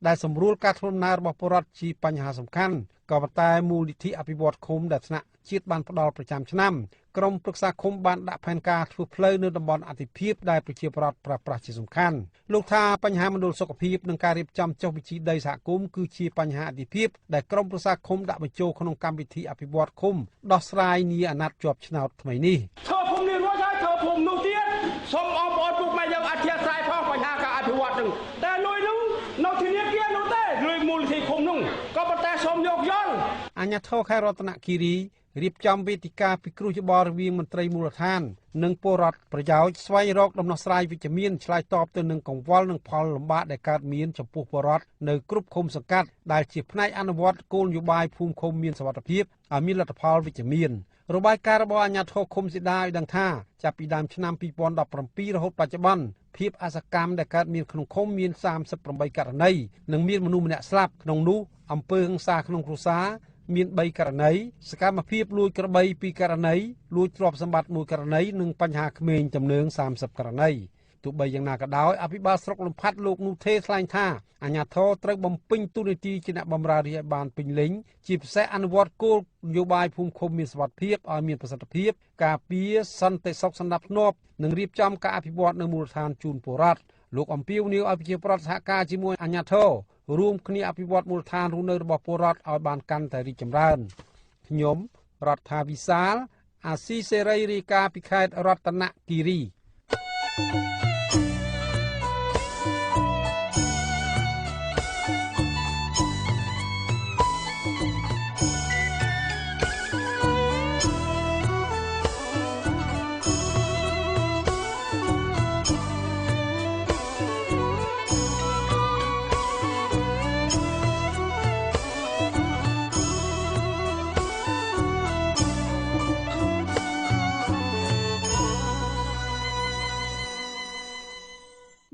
ដែលសម្រួលការធ្វើដំណើររបស់ពលរដ្ឋជាបញ្ហាសំខាន់ក៏ប៉ុន្តែមូលនិធិអភិវឌ្ឍឃុំដែលថ្នាក់ជាតិបានផ្ដល់ប្រចាំឆ្នាំក្រមប្រឹក្សាឃុំបានដាក់ផែនការធ្វើផ្លូវនៅតំបន់អតិភិបដែលប្រជាពលរដ្ឋប្រើប្រាស់ជាសំខាន់លោកថាបញ្ហាមណ្ឌលសុខភាពនិងការរៀបចំចុះបញ្ជីដីសហគមន៍គឺជាបញ្ហាអតិភិបដែលក្រមប្រឹក្សាឃុំដាក់បញ្ចូលក្នុងកម្មវិធីអភិវឌ្ឍឃុំដោះស្រាយនាអាណត្តិជាប់ឆ្នោតថ្មីនេះធ្វើភូមិនេះរួចហើយធ្វើភូមិនោះទៀតសូមអបអរពុកម៉ែយើងអធិស្ឋានផងបញ្ហាការអភិវឌ្ឍនឹងតែលុយនោះនៅធនាគារនោះទេលុយមូលនិធិឃុំនោះក៏ប៉ុន្តែសូមយកយល់អាជ្ញាធរខេត្តរតនគិរីរៀបចំវេទិកាពិគ្រោះយោបល់រវាងមន្ត្រីមូលដ្ឋាននិងពលរដ្ឋប្រយោជន៍ស្វែងរកដំណោះស្រាយវិជ្ជមានឆ្លើយតបទៅនឹងកង្វល់និងផលលំបាកដែលកើតមានចំពោះពលរដ្ឋនៅគ្រប់ឃុំសង្កាត់ដែលជាផ្នែកអនុវត្តគោលនយោបាយភូមិឃុំមានសុវត្ថិភាពឲ្យមានលទ្ធផលវិជ្ជមានរបាយការណ៍របស់អាជ្ញាធរឃុំសេដាឲ្យដឹងថាចាប់ពីដើមឆ្នាំ2017រហូតបច្ចុប្បន្នភាពអសកម្មដែលកើតមានក្នុងឃុំមាន38ករណីនិងមានមនុស្សម្នាក់ស្លាប់ក្នុងនោះអំពើហិង្សាក្នុងគ្រួសារមាន3ករណីសកម្មភាពលួចក្របី2ករណីលួចទ្រព្យសម្បត្តិ1ករណីនិងបញ្ហាក្មេងទំនើង30ករណីទោះបីយ៉ាងណាក៏ដោយអភិបាលស្រុកលំផាត់លោកនូថេថ្លែងថាអាជ្ញាធរត្រូវបំពេញតួនាទីជាអ្នកបម្រើរាជឲ្យបានពេញលេញជាពិសេសអនុវត្តគោលនយោបាយភូមិឃុំមានសុវត្ថិភាពឲ្យមានប្រសិទ្ធភាពការពារសន្តិសុខសណ្ដាប់ធ្នាប់និងរៀបចំការអភិវឌ្ឍនៅមូលដ្ឋានជូនពលរដ្ឋលោកអំពាវនាវឲ្យប្រជាពលរដ្ឋសហការជាមួយអាជ្ញាធររួមគ្នាអភិវឌ្ឍមូលដ្ឋានរស់នៅរបស់ពលរដ្ឋឲ្យបានកាន់តែរីកចម្រើនខ្ញុំរដ្ឋាវិសាលអាស៊ីសេរីរាយការណ៍ពីខេត្តរតនគិរី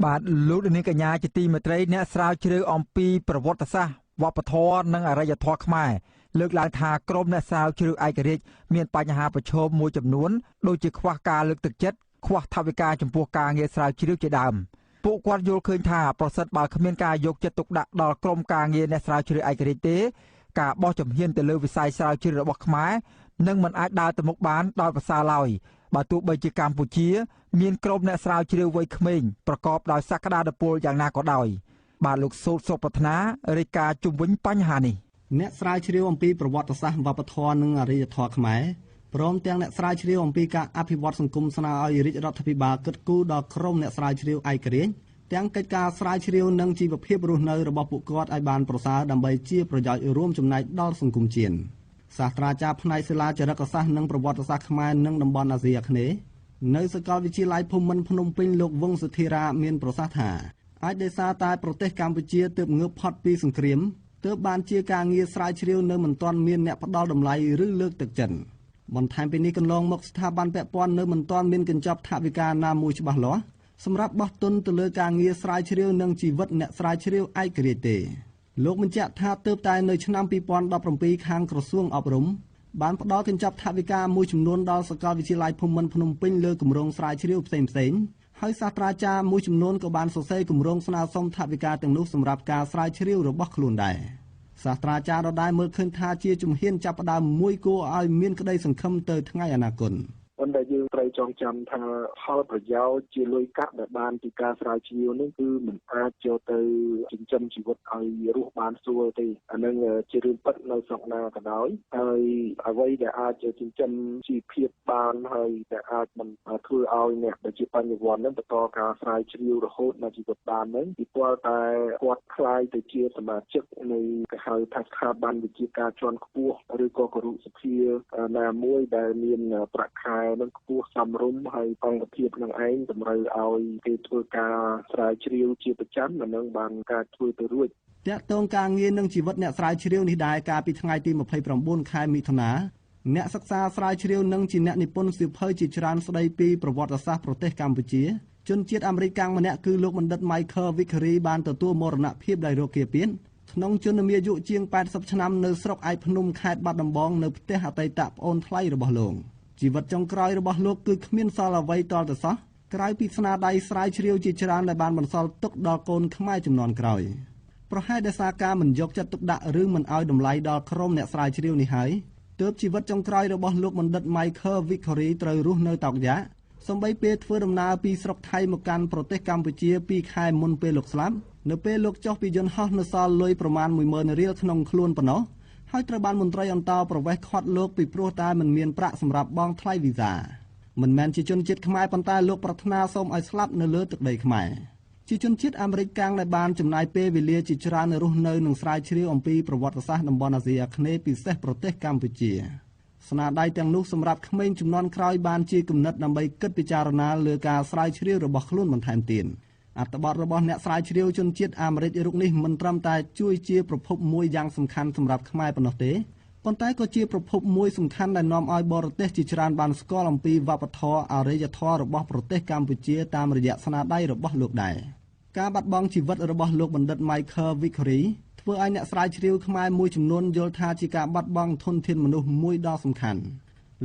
បាទលោកនាងកញ្ញាជាទីមេត្រីអ្នកស្រាវជ្រាវអំពីប្រវត្តិសាស្ត្រវប្បធម៌និងអរិយធម៌ខ្មែរលើកឡើងថាក្រមអ្នកស្រាវជ្រាវឯករាជ្យមានបញ្ហាប្រឈមមួយចំនួនដូចជាខ្វះការលើកទឹកចិត្តខ្វះថវិកាចំពោះការងារស្រាវជ្រាវជាដើមពួកគាត់យល់ឃើញថាប្រសិនបើគ្មានការយកចិត្តទុកដាក់ដល់ក្រមការងារអ្នកស្រាវជ្រាវឯករាជ្យទេការបោះជំហានទៅលើវិស័យស្រាវជ្រាវរបស់ខ្មែរនឹងមិនអាចដើរទៅមុខបានដោយប្រសើរឡើយបើទោះបីជាកម្ពុជាមានក្រុមអ្នកស្រាវជ្រាវវ័យក្មេងប្រកបដោយសក្តានុពលយ៉ាងណាក៏ដោយបាទលោកសូតសុប្រាថ្នារាយការណ៍ជុំវិញបញ្ហានេះអ្នកស្រាវជ្រាវអំពីប្រវត្តិសាស្ត្រវប្បធម៌និងអរិយធម៌ខ្មែរព្រមទាំងអ្នកស្រាវជ្រាវអំពីការអភិវឌ្ឍសង្គមស្នើឲ្យរាជរដ្ឋាភិបាលគិតគូរដល់ក្រុមអ្នកស្រាវជ្រាវឯករាជ្យទាំងកិច្ចការស្រាវជ្រាវនិងជីវភាពរស់នៅរបស់ពួកគាត់ឲ្យបានប្រសើរដើម្បីជាប្រយោជន៍រួមចំណែកដល់សង្គមជាតិសាស្ត្រាចារ្យផ្នែកសិលាចារឹកសាស្ត្រនិងប្រវត្តិសាស្ត្រខ្មែរនិងតំបន់អាស៊ីអាគ្នេយ៍ នៅសាកលវិទ្យាល័យភូមិន្ទភ្នំពេញលោកវង្សសុធិរាមានប្រសាសន៍ថាអាចដោយសារតែប្រទេសកម្ពុជាទើបងើបផុតពីសង្គ្រាមទើបបានជាការងារស្រាវជ្រាវនៅមិនទាន់មានអ្នកផ្ដល់តម្លៃឬលើកទឹកចិត្តបន្ថែមពីនេះកន្លងមកស្ថាប័នពាក់ព័ន្ធនៅមិនទាន់មានកញ្ចប់ថវិកាណាមួយច្បាស់លាស់សម្រាប់បោះទុនទៅលើការងារស្រាវជ្រាវនិងជីវិតអ្នកស្រាវជ្រាវឯករាជ្យទេលោកបញ្ជាក់ថាទើបតែនៅឆ្នាំ2017ខាងក្រសួងអប់រំបានផ្ដល់កញ្ចប់ថវិកាមួយចំនួនដល់សាកលវិទ្យាល័យភូមិន្ទភ្នំពេញលើគម្រោងស្រាវជ្រាវផ្សេងៗហើយសាស្ត្រាចារ្យមួយចំនួនក៏បានសរសេរគម្រោងស្នើសុំថវិកាទាំងនោះសម្រាប់ការស្រាវជ្រាវរបស់ខ្លួនដែរសាស្ត្រាចារ្យដដែលមើលឃើញថាជាជំហានចាប់ផ្ដើមមួយគួរឲ្យមានក្តីសង្ឃឹមទៅថ្ងៃអនាគតប៉ុន្តែយើងត្រូវចងចាំថាផលប្រយោជន៍ជាលុយកាក់ដែលបានពីការស្រាវជ្រាវនេះគឺមិនអាចយកទៅចិញ្ចឹមជីវិតឲ្យរស់បានស្រួលទេអានឹងជារឿងពិតនៅស្រុកណាក៏ដោយហើយអ្វីដែលអាចចិញ្ចឹមជីវភាពបានហើយដែលអាចមិនធ្វើឲ្យអ្នកដែលជាបញ្ញវន្តនឹងបន្តការស្រាវជ្រាវរហូតដល់ជីវិតបានហ្នឹងពីព្រោះតែគាត់ខ្លាយទៅជាសមាជិកនៃគេហៅថាស្ថាប័នវិជាការជាន់ខ្ពស់ឬក៏គរុសភាណាមួយដែលមានប្រាក់ខែនឹងខ្ពស់សមរម្យហើយអង្គភាពនឹងឯងតម្រូវឲ្យគេធ្វើការស្រាវជ្រាវជាប្រចាំនិងនឹងបានការធ្វើទៅរួចតាក់ទងការងារនឹងជីវិតអ្នកស្រាវជ្រាវនេះដែរកាលពីថ្ងៃទី29ខែមិថុនាអ្នកសិក្សាស្រាវជ្រាវនឹងជាអ្នកនិពន្ធសៀវភៅជាច្រើនស្ដីពីប្រវត្តិសាស្ត្រប្រទេសកម្ពុជាជនជាតិអាមេរិកម្នាក់គឺលោកបណ្ឌិត Michael Vickery បានទទួលមរណភាពដោយរោគគាពៀនក្នុងជនមានអាយុជាង80ឆ្នាំនៅស្រុកឯកភ្នំខេត្តបាត់ដំបងនៅផ្ទះអតីតប្អូនថ្លៃរបស់លោកជីវិតចុងក្រោយរបស់លោកគឺគ្មានសល់អ្វីទាល់តែសោះក្រៅពីស្នាដៃស្រាវជ្រាវជាច្រើនដែលបានបន្សល់ទុកដល់កូនខ្មែរជំនាន់ក្រោយប្រហែលដោយសារការមិនយកចិត្តទុកដាក់ឬមិនឲ្យតម្លៃដល់ក្រុមអ្នកស្រាវជ្រាវនេះហើយទើបជីវិតចុងក្រោយរបស់លោកបណ្ឌិត Michael Vickery ត្រូវរស់នៅតោកយ៉ាសម្បីពេលធ្វើដំណើរពីស្រុកថៃមកកាន់ប្រទេសកម្ពុជា2ខែមុនពេលលោកស្លាប់នៅពេលលោកចុះពីយន្តហោះនៅសល់លុយប្រមាណ 10000 រៀលក្នុងខ្លួនប៉ុណ្ណោះហើយត្រូវបានមន្ត្រីអន្តរប្រវេសន៍ឃាត់លោកពីព្រោះតែមិនមានប្រាក់សម្រាប់បង់ថ្លៃវីសាមិនមែនជាជនជាតិខ្មែរប៉ុន្តែលោកប្រាថ្នាសូមឲ្យស្លាប់នៅលើទឹកដីខ្មែរជាជនជាតិអាមេរិកកាំងដែលបានចំណាយពេលវេលាជាច្រើនរស់នៅនិងស្រាវជ្រាវអំពីប្រវត្តិសាស្ត្រតំបន់អាស៊ីអាគ្នេយ៍ពិសេសប្រទេសកម្ពុជាស្នាដៃទាំងនោះសម្រាប់ក្មេងជំនាន់ក្រោយបានជាគំនិតដើម្បីគិតពិចារណាលើការស្រាវជ្រាវរបស់ខ្លួនបន្ថែមទៀតអត្ថបទរបស់អ្នកស្រាវជ្រាវជនជាតិអាមេរិករូបនេះមិនត្រឹមតែជួយជាប្រភពមួយយ៉ាងសំខាន់សម្រាប់ខ្មែរប៉ុណ្ណោះទេប៉ុន្តែក៏ជាប្រភពមួយសំខាន់ដែលនាំឲ្យបរទេសជាច្រើនបានស្គាល់អំពីវប្បធម៌អរិយធម៌របស់ប្រទេសកម្ពុជាតាមរយៈស្នាដៃរបស់លោកដែរការបាត់បង់ជីវិតរបស់លោកបណ្ឌិត Michael Vickery ធ្វើឲ្យអ្នកស្រាវជ្រាវខ្មែរមួយចំនួនយល់ថាជាការបាត់បង់ធនធានមនុស្សមួយដ៏សំខាន់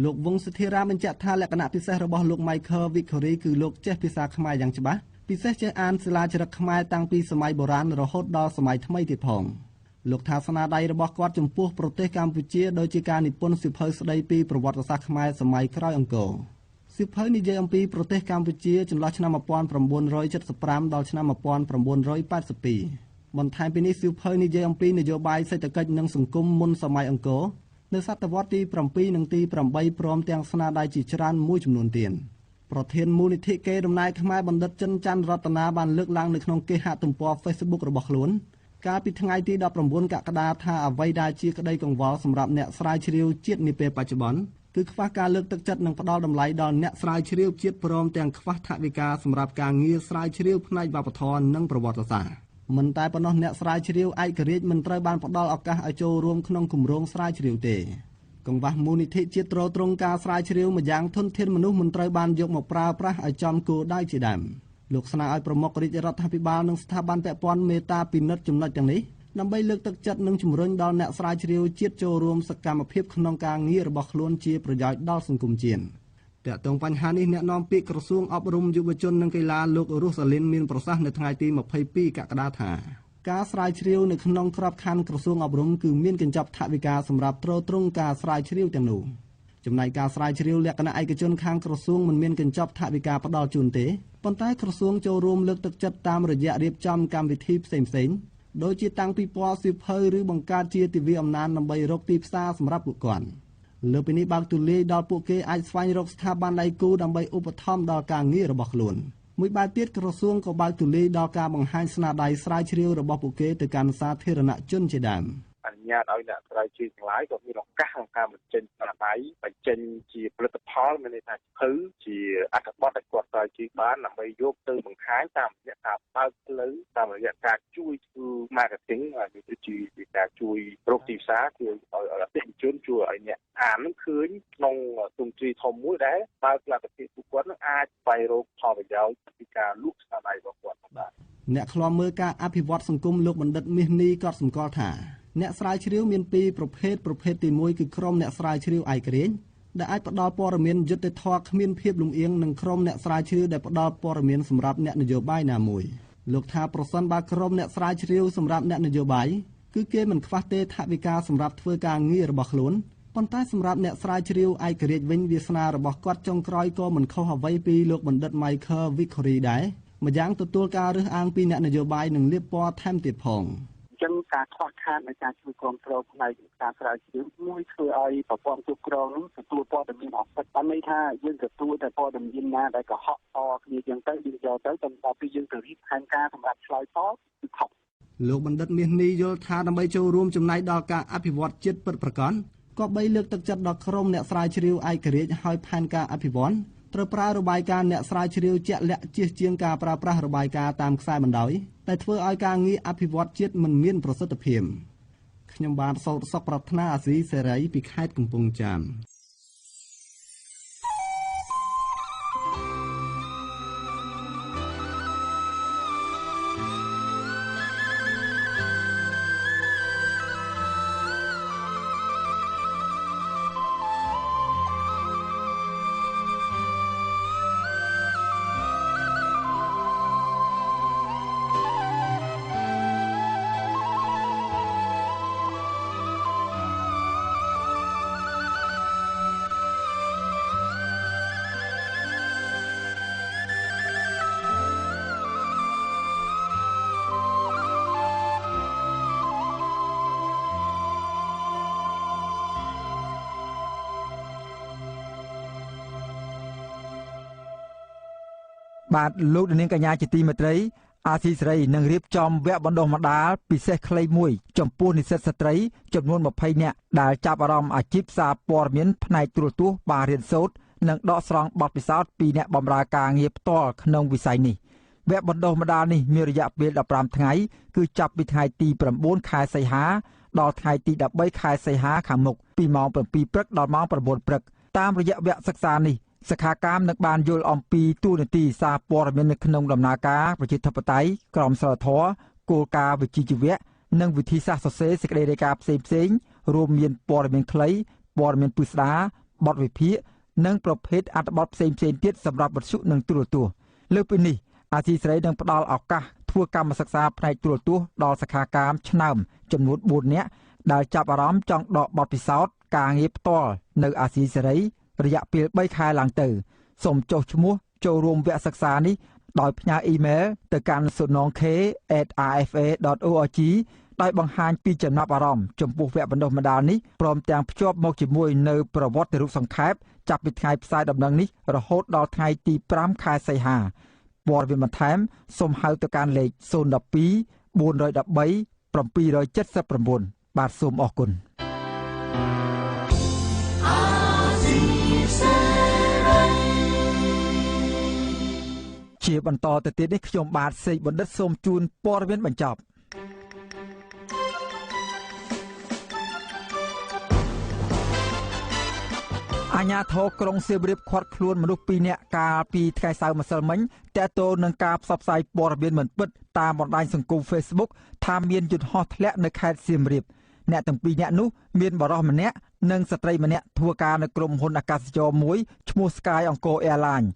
លោកវង្សសុធិរាបញ្ជាក់ថាលក្ខណៈពិសេសរបស់លោក Michael Vickery គឺលោកចេះភាសាខ្មែរយ៉ាងច្បាស់ពិសេសចេះអានសិលាចារឹកខ្មែរតាំងពីសម័យបុរាណរហូតដល់សម័យថ្មីទៀតផងលោកថាស្នាដៃរបស់គាត់ចំពោះប្រទេសកម្ពុជាដូចជាការនិពន្ធសៀវភៅស្ដីពីប្រវត្តិសាស្ត្រខ្មែរសម័យក្រោយអង្គរសៀវភៅនិយាយអំពីប្រទេសកម្ពុជាចន្លោះឆ្នាំ1975ដល់ឆ្នាំ1982បន្ថែមពីនេះសៀវភៅនិយាយអំពីនយោបាយសេដ្ឋកិច្ចនិងសង្គមមុនសម័យអង្គរនៅសតវត្សទី7និងទី8ព្រមទាំងស្នាដៃជាច្រើនមួយចំនួនទៀតប្រធានមូលនិធិកេរដំណែលខ្មែរបណ្ឌិតចិនច័ន្ទរតនាបានលើកឡើងនៅក្នុងគេហទំព័រ Facebook របស់ខ្លួនកាលពីថ្ងៃទី19កក្កដាថាអ្វីដែលជាក្តីកង្វល់សម្រាប់អ្នកស្រាវជ្រាវជាតិនាពេលបច្ចុប្បន្នគឺខ្វះការលើកទឹកចិត្តនិងផ្ដល់តម្លៃដល់អ្នកស្រាវជ្រាវជាតិព្រមទាំងខ្វះថវិកាសម្រាប់ការងារស្រាវជ្រាវផ្នែកវប្បធម៌និងប្រវត្តិសាស្ត្រមិនតែប៉ុណ្ណោះអ្នកស្រាវជ្រាវឯករាជ្យមិនត្រូវបានផ្ដល់ឱកាសឲ្យចូលរួមក្នុងគម្រោងស្រាវជ្រាវទេកង្វះមូលនិធិជាតិទ្រទ្រង់ការស្រាវជ្រាវម្យ៉ាងធនធានមនុស្សមិនត្រូវបានយកមកប្រើប្រាស់ឲ្យចំគោលដៅជាដើមលោកស្នើឲ្យប្រមុខរាជរដ្ឋាភិបាលនិងស្ថាប័នពាក់ព័ន្ធមេត្តាពិនិត្យចំណុចទាំងនេះដើម្បីលើកទឹកចិត្តនិងជំរុញដល់អ្នកស្រាវជ្រាវជាតិចូលរួមសកម្មភាពក្នុងការងាររបស់ខ្លួនជាប្រយោជន៍ដល់សង្គមជាតិទាក់ទងបញ្ហានេះអ្នកនាំពាក្យក្រសួងអប់រំយុវជននិងកីឡាលោករស់សាលីនមានប្រសាសន៍នៅថ្ងៃទី22កក្កដាថាការស្រាវជ្រាវនៅក្នុងក្របខ័ណ្ឌក្រសួងអប់រំគឺមានកញ្ចប់ថវិកាសម្រាប់ទ្រទ្រង់ការស្រាវជ្រាវទាំងនោះចំណែកការស្រាវជ្រាវលក្ខណៈឯកជនខាងក្រសួងមិនមានកញ្ចប់ថវិកាផ្ដល់ជូនទេប៉ុន្តែក្រសួងចូលរួមលើកទឹកចិត្តតាមរយៈរៀបចំកម្មវិធីផ្សេងៗដូចជាតាំងពីពណ៌សៀវភៅឬបង្កើតជាទិវាអំណានដើម្បីរកទីផ្សារសម្រាប់ពួកគាត់លើពីនេះបើកទូលាយដល់ពួកគេអាចស្វែងរកស្ថាប័នដៃគូដើម្បីឧបត្ថម្ភដល់ការងាររបស់ខ្លួនមួយបែបទៀតក្រសួងក៏បើកទូលាយដល់ការបង្ហាញស្នាដៃស្រាវជ្រាវរបស់ពួកគេទៅកាន់សាធារណជនជាដើមអនុ ញ្ញាតឲ្យអ្នកស្រាវជ្រាវទាំងឡាយក៏មានឱកាសក្នុងការបញ្ចេញស្នាដៃបញ្ចេញជាផលិតផលមានន័យថាភៅជាអត្ថបទដែលគាត់ស្រាវជ្រាវបានដើម្បីយកទៅបង្ហាញតាមរយៈការបើកផ្លូវតាមរយៈការជួយធ្វើ marketing ហើយវាជាការជួយរកទីផ្សារជួយឲ្យអតិថិជនជួយឲ្យអ្នកអាននឹងឃើញក្នុងទស្សនវិជ្ជាធំមួយដែរបើលទ្ធភាពពួកគាត់នឹងអាចស្វែងរកផលប្រយោជន៍ពីការលក់ស្នាដៃរបស់គាត់បាទ អ្នកឃ្លាំមើលការអភិវឌ្ឍសង្គមលោកបណ្ឌិតមាសនីក៏សម្គាល់ថាអ្នកស្រាវជ្រាវមានពីរប្រភេទទី1គឺក្រុមអ្នកស្រាវជ្រាវឯករាជ្យដែលអាចផ្ដល់ព័ត៌មានយុត្តិធម៌គ្មានភាពលំអៀងនិងក្រុមអ្នកស្រាវជ្រាវដែលផ្ដល់ព័ត៌មានសម្រាប់អ្នកនយោបាយណាមួយលោកថាប្រសិនបើក្រុមអ្នកស្រាវជ្រាវសម្រាប់អ្នកនយោបាយគឺគេមិនខ្វះទេថវិកាសម្រាប់ធ្វើការងាររបស់ខ្លួនប៉ុន្តែសម្រាប់អ្នកស្រាវជ្រាវឯករាជ្យវិញវាសនារបស់គាត់ចុងក្រោយក៏មិនខុសអ្វីពីលោកបណ្ឌិត Michael Vickery ដែរម្យ៉ាងទទួលការរើសអើងពីអ្នកនយោបាយនិងលាបពណ៌ថែមទៀតផងចឹងការខ្វះខាតនៃការជួយគ្រប់គ្រងផ្នែកការស្រាវជ្រាវមួយធ្វើឲ្យប្រព័ន្ធគ្រប់គ្រងនោះទទួលព័ត៌មានអត់ពិតបានន័យថាយើងទទួលតែព័ត៌មានណាដែលកុហកតគ្នាចឹងទៅយើងយកទៅតែដល់ពេលយើងទៅរៀបផែនការសម្រាប់ឆ្លើយតបគឺខុសលោកបណ្ឌិតមាសនីយល់ថាដើម្បីចូលរួមចំណែកដល់ការអភិវឌ្ឍជាតិពិតប្រាកដក៏បីលើកទឹកចិត្តដល់ក្រុមអ្នកស្រាវជ្រាវឯករាជ្យឲ្យផែនការអភិវឌ្ឍត្រូវប្រើរបាយការណ៍អ្នកស្រាវជ្រាវជាក់លាក់ជាជាងការប្រើប្រាស់របាយការណ៍តាមខ្សែបណ្ដោយដែលធ្វើឲ្យការងារអភិវឌ្ឍជាតិមិនមានប្រសិទ្ធភាពខ្ញុំបានសោតសុខប្រាថ្នាអាស៊ីសេរីពីខេត្តកំពង់ចាមបាទលោកនាងកញ្ញាជាទីមេត្រីអាស៊ីសេរីនឹងរៀបចំវគ្គបណ្ដុះបណ្ដាលពិសេសខ្លីមួយចំពោះនិស្សិតស្ត្រីចំនួន20នាក់ដែលចាប់អារម្មណ៍អាជីពសារព័ត៌មានផ្នែកទូរទស្សន៍បានរៀនសូត្រនិងដកស្រង់បទពិសោធន៍ពីអ្នកបម្រើការងារផ្ទាល់ក្នុងវិស័យនេះវគ្គបណ្ដុះបណ្ដាលនេះមានរយៈពេល15ថ្ងៃគឺចាប់ពីថ្ងៃទី9ខែសីហាដល់ថ្ងៃទី13ខែសីហាខាងមុខពីម៉ោង7ព្រឹកដល់ម៉ោង9ព្រឹកតាមរយៈវគ្គសិក្សានេះសិក្ខាកាមនឹងបានយល់អំពីទូនាទីសារព័ត៌មាននៅក្នុងដំណើរការប្រជាធិបតេយ្យក្រមសីលធម៌គោលការណ៍វិជ្ជាជីវៈនិងវិធីសាស្ត្រសរសេរសេចក្តីរាយការណ៍ផ្សេងៗរួមមានព័ត៌មានខ្លីព័ត៌មានពិស្ដារបទវិភាគនិងប្រភេទអត្ថបទផ្សេងៗទៀតសម្រាប់វិទ្យុនិងទូរទស្សន៍លើសពីនេះអាស៊ីសេរីនឹងផ្ដល់ឱកាសធ្វើកម្មសិក្សាផ្នែកទូរទស្សន៍ដល់សិក្ខាកាមឆ្នើមចំនួន4នាក់ដែលចាប់អារម្មណ៍ចង់ដកបទពិសោធន៍ការងារផ្ទាល់នៅអាស៊ីសេរីរយៈពេល3ខែឡើងទៅសូមចុះឈ្មោះចូលរួមវគ្គសិក្សានេះដោយផ្ញើអ៊ីមែលទៅកាន់ sonongk@rfa.org ដោយបង្ហាញពីចំណាប់អារម្មណ៍ចំពោះវគ្គបណ្ដុះបណ្ដាលនេះព្រមទាំងភ្ជាប់មកជាមួយនៅប្រវត្តិរូបសង្ខេបចាប់ពីថ្ងៃផ្សាយដំណឹងនេះរហូតដល់ថ្ងៃទី5ខែសីហាព័ត៌មានបន្ថែមសូមហៅទៅកាន់លេខ012 413 779បាទសូមអរគុណជាបន្តទៅទៀតនេះខ្ញុំបាទសេកបណ្ឌិតសូមជូនព័ត៌មានបញ្ចប់អាជ្ញាធរក្រុងសៀមរាបឃាត់ខ្លួនមនុស្ស2នាក់កាលពីថ្ងៃសៅរ៍ម្សិលមិញទាក់ទងនឹងការផ្សព្វផ្សាយព័ត៌មានមិនពិតតាមបណ្ដាញសង្គម Facebook ថាមានយន្តហោះធ្លាក់នៅខេត្តសៀមរាបអ្នកទាំងពីរនាក់នោះមានបរិសម្នាក់និងស្ត្រីម្នាក់ធ្វើការនៅក្រុមហ៊ុនអាកាសចរមួយឈ្មោះ Sky Angkor Airlines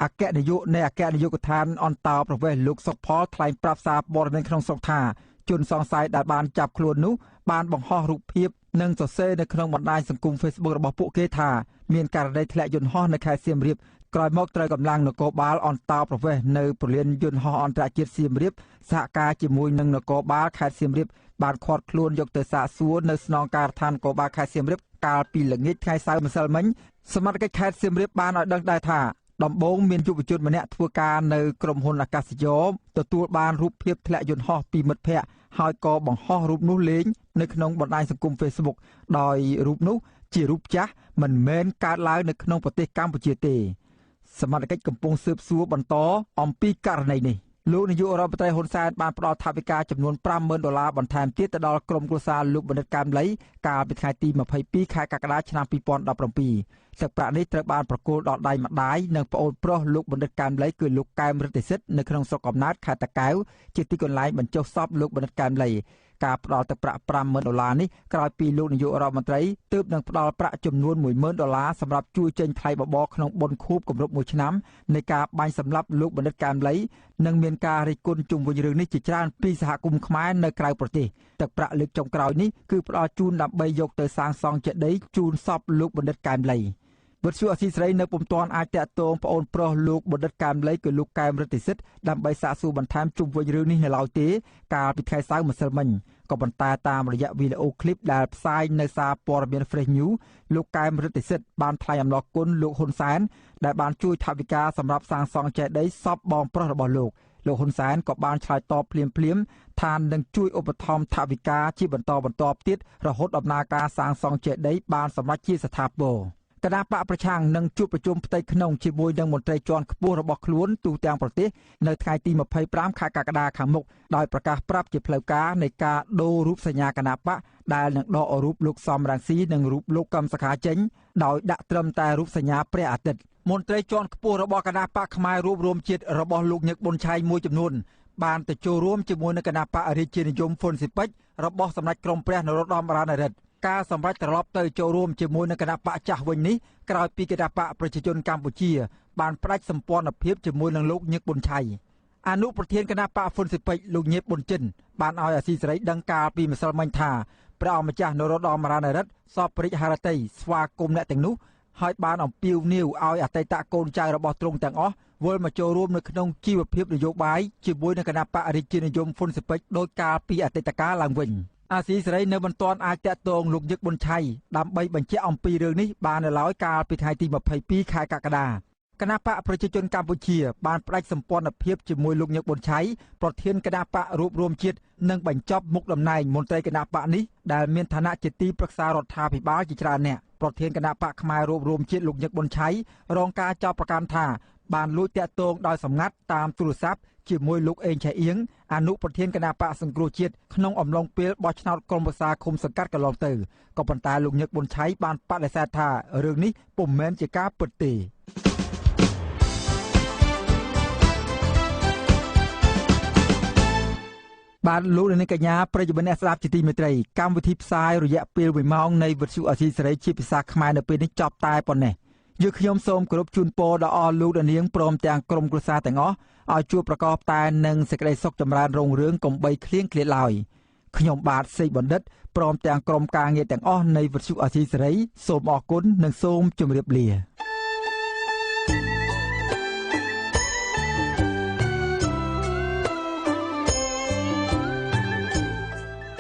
អគ្គនាយកនៃអគ្គនាយកដ្ឋានអន្តរប្រវេសន៍លោកសុកផលថ្លែងប្រាប់សារព័ត៌មានក្នុងស្រុកថាជនសង្ស័យដែលបានចាប់ខ្លួននោះបានបង្ហោះរូបភាពនិងសរសេរនៅក្នុងបណ្ដាញសង្គម Facebook របស់ពួកគេថាមានករណីធ្លាក់យន្តហោះនៅខេត្តសៀមរាបក្រោយមកត្រូវកម្លាំងនគរបាលអន្តរប្រវេសន៍នៅព្រលានយន្តហោះអន្តរជាតិសៀមរាបសហការជាមួយនឹងនគរបាលខេត្តសៀមរាបបានឃាត់ខ្លួនយកទៅសាកសួរនៅស្នងការដ្ឋាននគរបាលខេត្តសៀមរាបកាលពីល្ងាចថ្ងៃសៅរ៍ម្សិលមិញសមត្ថកិច្ចខេត្តសៀមរាបបានឲ្យដឹងដែរថាដំបូងមានយុវជនម្នាក់ធ្វើការនៅក្រុមហ៊ុនអាកាសចរទទួលបានរូបភាពធ្លាក់យន្តហោះពីមិត្តភ័ក្តិ ហើយក៏បង្ហោះរូបនោះលេងនៅក្នុងបណ្ដាញសង្គម Facebook ដោយរូបនោះជារូបចាស់មិនមែនកើតឡើងនៅក្នុងប្រទេសកម្ពុជាទេសមត្ថកិច្ចកំពុងស៊ើបសួរបន្តអំពីករណីនេះលោកនាយករដ្ឋមន្ត្រីហ៊ុនសែនបានផ្ដល់ថវិកាចំនួន$50,000បន្ថែមទៀតទៅដល់ក្រុមគ្រួសារលោកបណ្ឌិតកែមលីកាលពីថ្ងៃទី22ខែកក្កដាឆ្នាំ2017ទឹកប្រាក់នេះត្រូវបានប្រគល់ដល់ដៃម្ដាយនិងប្អូនប្រុសលោកបណ្ឌិតកែមលីគឺលោកកែមរិទ្ធិសិទ្ធនៅក្នុងស្រុកកំណើតខេត្តតាកែវជាទីកន្លែងបញ្ចុះសពលោកបណ្ឌិតកែមលីការផ្ដល់ទឹកប្រាក់$50,000នេះក្រោយពីលោកនាយករដ្ឋមន្ត្រីទើបនឹងផ្ដល់ប្រាក់ចំនួន$10,000សម្រាប់ជួយចេញថ្លៃបបរក្នុងបុណ្យខួបគម្រប់1ឆ្នាំនៃការបាញ់សម្លាប់លោកបណ្ឌិតកែមលីនិងមានការរិះគន់ជុំវិញរឿងនេះជាច្រើនពីសហគមន៍ខ្មែរនៅក្រៅប្រទេសទឹកប្រាក់លើកចុងក្រោយនេះគឺផ្ដល់ជូនដើម្បីយកទៅសាងសង់ចេតិយជូនសពលោកបណ្ឌិតកែមលីវិទ្យុអសីស្រីនៅពុំទាន់អាចតាក់ទងប្អូនប្រុសលោកបណ្ឌិតកែមលីគឺលោកកែមរិទ្ធិសិទ្ធដើម្បីសាកសួរបន្ថែមជុំវិញរឿងនេះនៅឡើយទេកាលពីថ្ងៃសៅរ៍ម្សិលមិញក៏ប៉ុន្តែតាមរយៈវីដេអូឃ្លីបដែលផ្សាយនៅសារព័ត៌មាន Fresh News លោកកែមរិទ្ធិសិទ្ធបានថ្លែងអំណរគុណលោកហ៊ុនសែនដែលបានជួយថវិកាសម្រាប់សាងសង់ចេតិយសពបងប្រុសរបស់លោកហ៊ុនសែនក៏បានឆ្លើយតបភ្លាមថានឹងជួយឧបត្ថម្ភថវិកាជាបន្តបន្ទាប់ទៀតរហូតដំណើរការសាងសង់ចេតិយបានសម្រេចជាស្ថាពរគណៈបកប្រឆាំងនឹងជួបប្រជុំផ្ទៃក្នុងជាមួយនឹងមន្ត្រីជាន់ខ្ពស់របស់ខ្លួនទូទាំងប្រទេសនៅថ្ងៃទី25ខែកក្កដាខាងមុខដោយប្រកាសប្រាប់ជាផ្លូវការនៃការដូររូបសញ្ញាគណៈបកដែលនឹងដករូបលោកសំរងស៊ីនិងរូបលោកកឹមសុខាចេញដោយដាក់ត្រឹមតែរូបសញ្ញាព្រះអាទិត្យមន្ត្រីជាន់ខ្ពស់របស់គណៈបកផ្នែករួបរวมជាតិរបស់លោកញឹកប៊ុនឆៃមួយចំនួនបានទៅចូលរួមជាមួយនឹងគណៈបករាជានិយមហ៊ុនស៊ិពេចរបស់សម្ដេចក្រមព្រះនរោត្តម រណរដ្ឋការសម្រេចត្រឡប់ទៅចូលរួមជាមួយនឹងគណៈបកចាស់វិញនេះក្រោយពីគណៈបកប្រជាជនកម្ពុជាបានផ្ដាច់សម្ព័ន្ធភាពជាមួយនឹងលោកញឹកប៊ុនឆៃអនុប្រធានគណៈបកហ៊ុនស៊ិពេចលោកញៀបប៊ុនចិនបានឲ្យអាស៊ីសេរីដឹងកាលពីម្សិលមិញថាព្រះអង្គម្ចាស់នរោត្តម រណរដ្ឋសពរិទ្ធហរតីស្វាគមន៍អ្នកទាំងនោះហើយបានអំពាវនាវឲ្យអតីតកូនចៅរបស់ទ្រង់ទាំងអស់វិលមកចូលរួមនៅក្នុងជីវភាពនយោបាយជាមួយនឹងគណៈបករាជានិយមហ៊ុនស៊ិពេចដោយកាលពីអតីតកាលឡើងវិញអាស៊ីសេរីនៅមិនទាន់អាចតាក់ទងលោកញឹកប៊ុនឆៃដើម្បីបញ្ជាក់អំពីរឿងនេះបាននៅឡើយកាលពីថ្ងៃទី22ខែកក្កដាគណៈបកប្រជាជនកម្ពុជាបានផ្ដាច់សម្ព័ន្ធភាពជាមួយលោកញឹកប៊ុនឆៃប្រធានគណៈបករួបរวมជាតិនិងបញ្ចប់មុខតំណែងមន្ត្រីគណៈបកនេះដែលមានឋានៈជាទីប្រឹក្សារដ្ឋាភិបាលជាច្រើនអ្នកប្រធានគណៈបកផ្នែករួបរวมជាតិលោកញឹកប៊ុនឆៃរងការចោទប្រកាន់ថាបានលួចតាក់ទងដោយសម្ងាត់តាមទូរស័ព្ទជាមួយលោកអេងឆៃអៀងអនុប្រធានគណៈបកសង្គ្រោះជាតិក្នុងអំឡុងពេលបោះឆ្នោតក្រុមប្រឹក្សាឃុំសង្កាត់កន្លងទៅក៏ប៉ុន្តែលោកញឹកប៊ុនឆៃបានបដិសេធថារឿងនេះពុំមែនជាការពិតទេបាទលោកនាងកញ្ញាប្រិយមិត្តអ្នកស្ដាប់ជាទីមេត្រីកម្មវិធីផ្សាយរយៈពេល1ម៉ោងនៃវិទ្យុអាស៊ីសេរីជាភាសាខ្មែរនៅពេលនេះចប់តែប៉ុណ្ណេះយើងខ្ញុំសូមគោរពជូនពរដល់អស់លោកនាងព្រមទាំងក្រុមគ្រួសារទាំងអស់ឲ្យជួបប្រកបតែនឹងសេចក្តីសុខចម្រើនរុងរឿងកុំបីឃ្លៀងឃ្លាតឡើយខ្ញុំបាទសេកបណ្ឌិតព្រមទាំងក្រុមការងារទាំងអស់នៃវិទ្យុអាស៊ីសេរីសូមអរគុណនិងសូមជម្រាបលា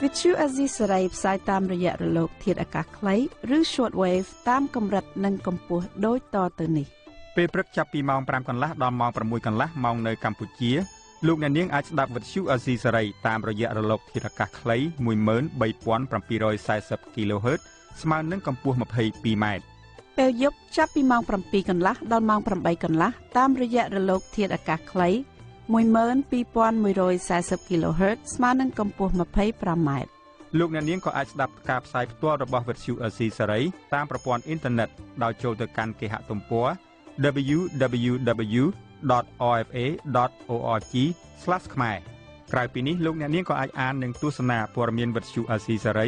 វិទ្យុអាស៊ីសេរីផ្សាយតាមរយៈរលកធាតុអាកាសខ្លីឬ Shortwave តាមកម្រិតនិងកម្ពស់ដូចតទៅនេះពេលព្រឹកចាប់ពីម៉ោង 5 កន្លះដល់ម៉ោង 6 កន្លះម៉ោងនៅកម្ពុជាលោកអ្នកនាងអាចស្ដាប់វិទ្យុអាស៊ីសេរីតាមរយៈរលកធាតុអាកាសខ្លី 13740 kHz ស្មើនឹងកម្ពស់ 22m ពេលយប់ចាប់ពីម៉ោង 7 កន្លះដល់ម៉ោង 8 កន្លះតាមរយៈរលកធាតុអាកាសខ្លី 12140 kHz ស្មើនឹងកម្ពស់ 25m លោកអ្នកនាងក៏អាចស្ដាប់ការផ្សាយផ្ទាល់របស់វិទ្យុអាស៊ីសេរីតាមប្រព័ន្ធអ៊ីនធឺណិតដោយចូលទៅកាន់គេហទំព័រ www.rfa.org/ ខ្មែរក្រៅពីនេះលោកអ្នកនាងក៏អាចអាននិងទស្សនាព័ត៌មានវិទ្យុអាស៊ីសេរី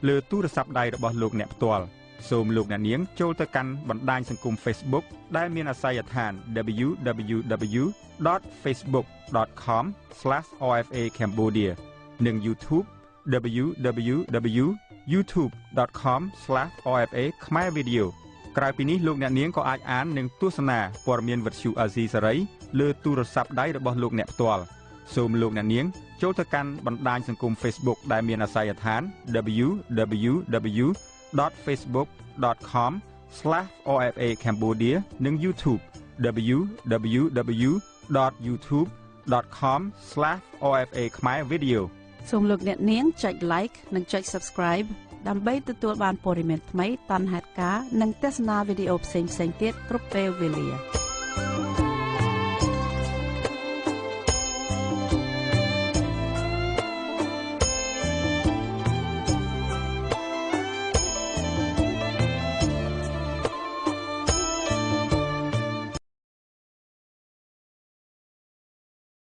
លើទូរស័ព្ទដៃរបស់លោកអ្នកផ្ទាល់សូមលោកអ្នកនាងចូលទៅកាន់បណ្ដាញសង្គម Facebook ដែលមានអាសយដ្ឋាន www.facebook.com/rfa cambodia និង YouTube www.youtube.com/rfa khmer video ក្រៅពីនេះលោកអ្នកនាងក៏អាចអាននិងទស្សនាព័ត៌មានវិទ្យុអាស៊ីសេរីលើទូរស័ព្ទដៃរបស់លោកអ្នកផ្ទាល់សូមលោកអ្នកនាងចូលទៅកាន់បណ្ដាញសង្គម Facebook ដែលមានអាសយដ្ឋាន www.facebook.com/rfa cambodia និង YouTube www.youtube.com/rfa khmer video សូមលោកអ្នកនាងចុច like និងចុច subscribe ដើម្បីទទួលបានព័ត៌មានថ្មីទាន់ហេតុការណ៍និងទស្សនាវីដេអូផ្សេងៗទៀតគ្រប់ពេលវេលា